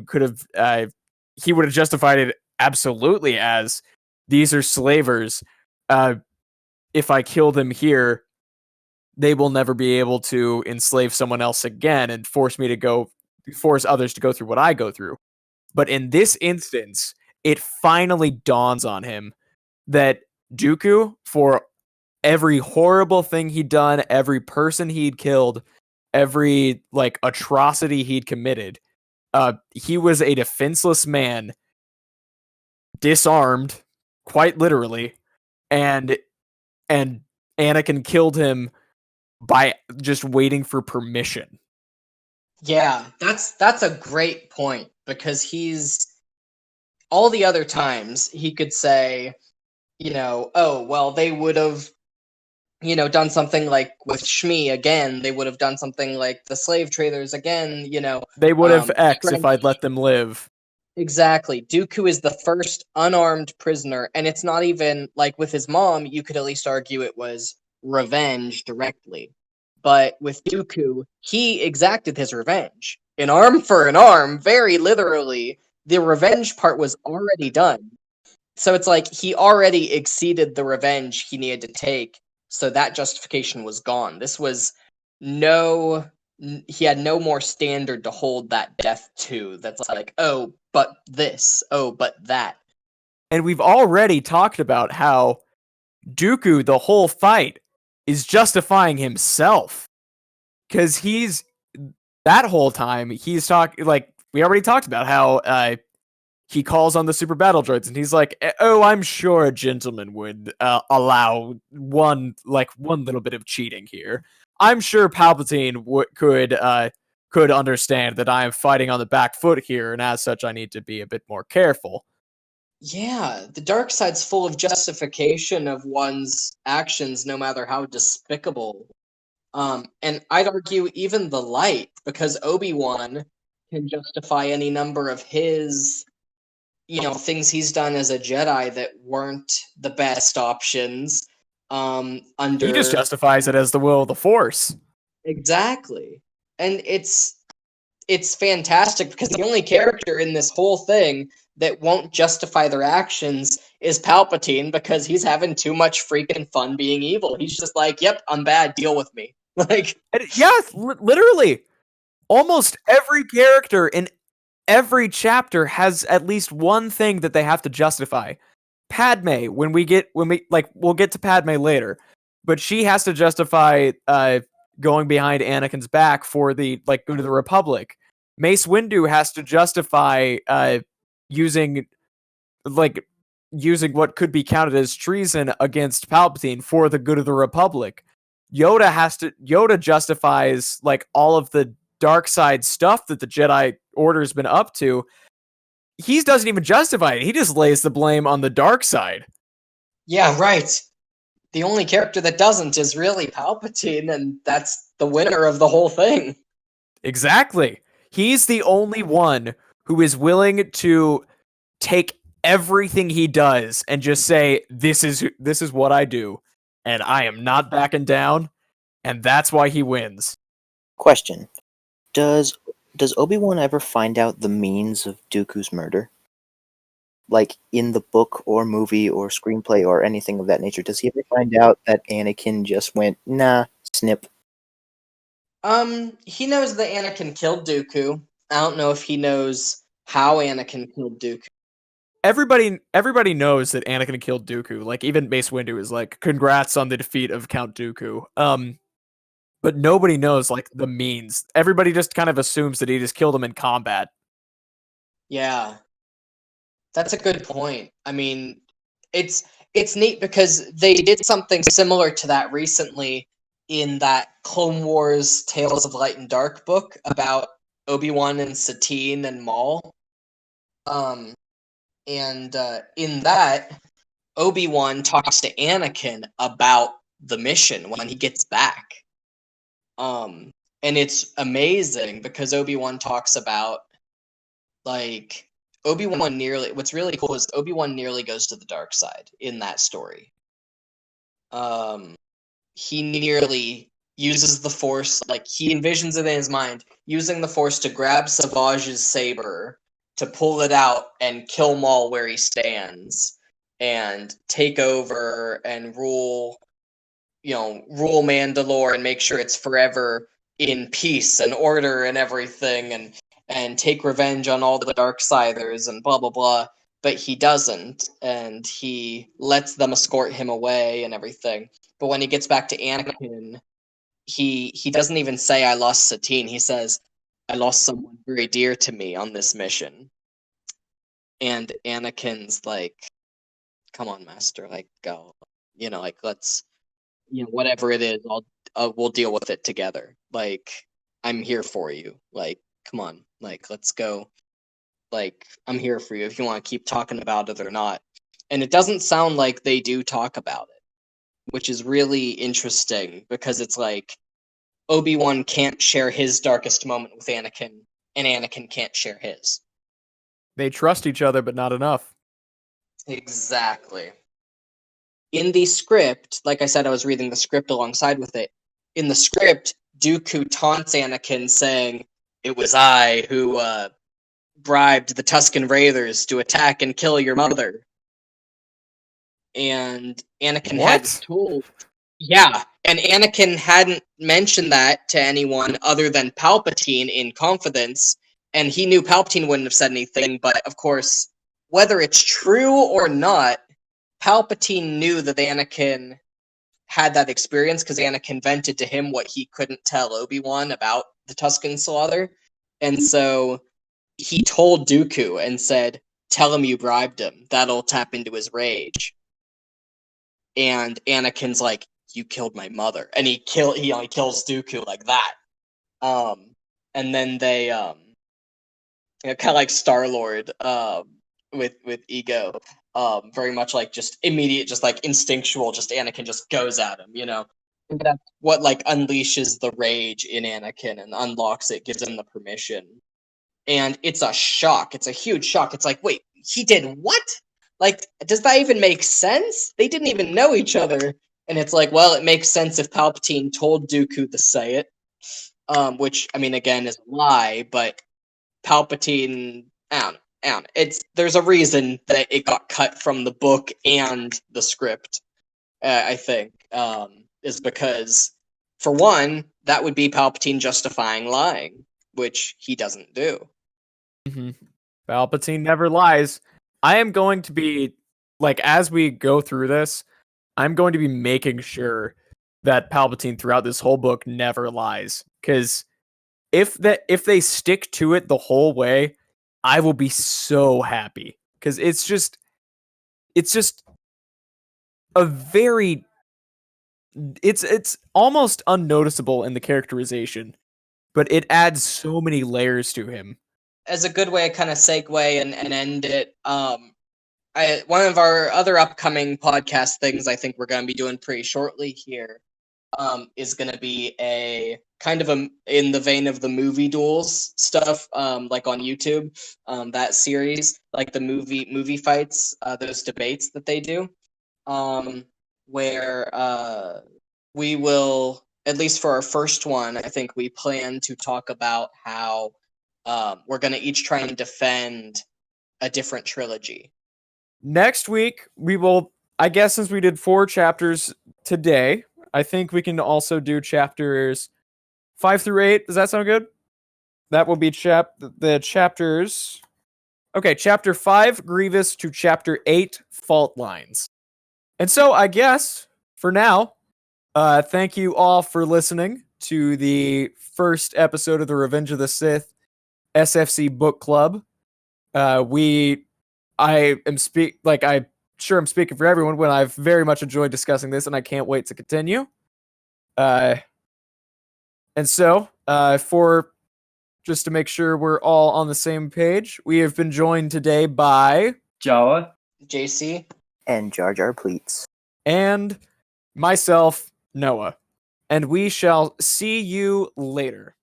S1: would have justified it absolutely as, these are slavers. If I kill them here, they will never be able to enslave someone else again and force others to go through what I go through. But in this instance, it finally dawns on him that Dooku, for every horrible thing he'd done, every person he'd killed, every atrocity he'd committed, he was a defenseless man, disarmed, quite literally, and Anakin killed him by just waiting for permission.
S3: yeah, that's a great point, because he's, all the other times he could say, oh, well, they would have, done something like with Shmi again. They would have done something like the slave traders again,
S1: They would have X if I'd let them live.
S3: Exactly. Dooku is the first unarmed prisoner, and it's not even like with his mom, you could at least argue it was revenge directly. But with Dooku, he exacted his revenge. An arm for an arm, very literally. The revenge part was already done. So it's like he already exceeded the revenge he needed to take, so that justification was gone. This was no he had no more standard to hold that death to. That's like, oh, but this, oh, but that.
S1: And we've already talked about how Dooku, the whole fight, is justifying himself. Because he's, that whole time, he's talking, like, we already talked about how he calls on the super battle droids, and he's like, oh, I'm sure a gentleman would allow one little bit of cheating here. I'm sure Palpatine could understand that I am fighting on the back foot here, and as such, I need to be a bit more careful.
S3: Yeah, the dark side's full of justification of one's actions, no matter how despicable. And I'd argue even the light, because Obi-Wan can justify any number of his, things he's done as a Jedi that weren't the best options.
S1: He just justifies it as the will of the Force.
S3: Exactly. And it's fantastic because the only character in this whole thing that won't justify their actions is Palpatine, because he's having too much freaking fun being evil. He's just like, yep, I'm bad, deal with me. Like,
S1: yeah, literally, almost every character in every chapter has at least one thing that they have to justify. Padme, we'll get to Padme later, but she has to justify going behind Anakin's back for the good of the Republic. Mace Windu has to justify using what could be counted as treason against Palpatine for the good of the Republic. Yoda justifies all of the dark side stuff that the Jedi Order's been up to. He doesn't even justify it. He just lays the blame on the dark side.
S3: Yeah, right. The only character that doesn't is really Palpatine, and that's the winner of the whole thing.
S1: Exactly. He's the only one who is willing to take everything he does and just say, this is what I do, and I am not backing down, and that's why he wins.
S4: Question. Does Obi-Wan ever find out the means of Dooku's murder? Like, in the book or movie or screenplay or anything of that nature, does he ever find out that Anakin just went, nah, snip?
S3: He knows that Anakin killed Dooku. I don't know if he knows how Anakin killed Dooku.
S1: Everybody knows that Anakin killed Dooku. Even Mace Windu is like, congrats on the defeat of Count Dooku. But nobody knows the means. Everybody just kind of assumes that he just killed him in combat.
S3: Yeah. That's a good point. I mean, it's neat because they did something similar to that recently in that Clone Wars Tales of Light and Dark book about Obi-Wan and Satine and Maul. In that, Obi-Wan talks to Anakin about the mission when he gets back. And it's amazing because Obi-Wan talks about what's really cool is Obi-Wan nearly goes to the dark side in that story. He nearly uses the Force, he envisions it in his mind, using the Force to grab Savage's saber, to pull it out and kill Maul where he stands, and take over and rule Mandalore and make sure it's forever in peace and order and everything, and take revenge on all the Darksiders and blah blah blah. But he doesn't, and he lets them escort him away and everything. But when he gets back to Anakin, he doesn't even say, I lost Satine. He says, I lost someone very dear to me on this mission. And Anakin's like, come on, Master, go. Let's, whatever it is, we'll deal with it together. I'm here for you. Come on, let's go. I'm here for you if you want to keep talking about it or not. And it doesn't sound like they do talk about it, which is really interesting because it's Obi-Wan can't share his darkest moment with Anakin, and Anakin can't share his.
S1: They trust each other, but not enough.
S3: Exactly. In the script, like I said, I was reading the script alongside with it. In the script, Dooku taunts Anakin saying, "It was I who bribed the Tusken Raiders to attack and kill your mother." And Anakin hadn't
S1: What?
S3: told. Yeah, and Anakin hadn't mentioned that to anyone other than Palpatine in confidence, and he knew Palpatine wouldn't have said anything, but of course, whether it's true or not, Palpatine knew that Anakin had that experience because Anakin vented to him what he couldn't tell Obi-Wan about the Tusken slaughter. And so he told Dooku and said, "Tell him you bribed him. That'll tap into his rage." And Anakin's like, "You killed my mother." And he kills Dooku like that. And then they kind of like Star-Lord with ego. Very much like just immediate, just like instinctual, just Anakin just goes at him, And that's what like unleashes the rage in Anakin and unlocks it, gives him the permission. And it's a shock. It's a huge shock. It's like, wait, he did what? Like, does that even make sense? They didn't even know each other. And it's like, well, it makes sense if Palpatine told Dooku to say it. Which, I mean, again, is a lie, but Palpatine, I don't know. There's a reason that it got cut from the book and the script, I think, is because, for one, that would be Palpatine justifying lying, which he doesn't do.
S1: Mm-hmm. Palpatine never lies. I am going to be, like, as we go through this, I'm going to be making sure that Palpatine throughout this whole book never lies. Because if they stick to it the whole way, I will be so happy. Because it's just a very, it's almost unnoticeable in the characterization, but it adds so many layers to him.
S3: As a good way to kind of segue and end it, one of our other upcoming podcast things I think we're going to be doing pretty shortly here is going to be a kind of in the vein of the movie duels stuff, like on YouTube, that series, like the movie fights, those debates that they do, where we will, at least for our first one, I think we plan to talk about how we're going to each try and defend a different trilogy.
S1: Next week, we will, I guess since we did 4 chapters today, I think we can also do chapters 5 through 8. Does that sound good? That will be the chapters. Okay, chapter 5, Grievous, to chapter 8, Fault Lines. And so I guess, for now, thank you all for listening to the first episode of the Revenge of the Sith SFC Book Club. I'm sure I'm speaking for everyone when I've very much enjoyed discussing this, and I can't wait to continue. And so, for just to make sure we're all on the same page, we have been joined today by
S2: Jawa,
S3: JC,
S4: And Jar Jar Pleats.
S1: and myself, Noah. And we shall see you later.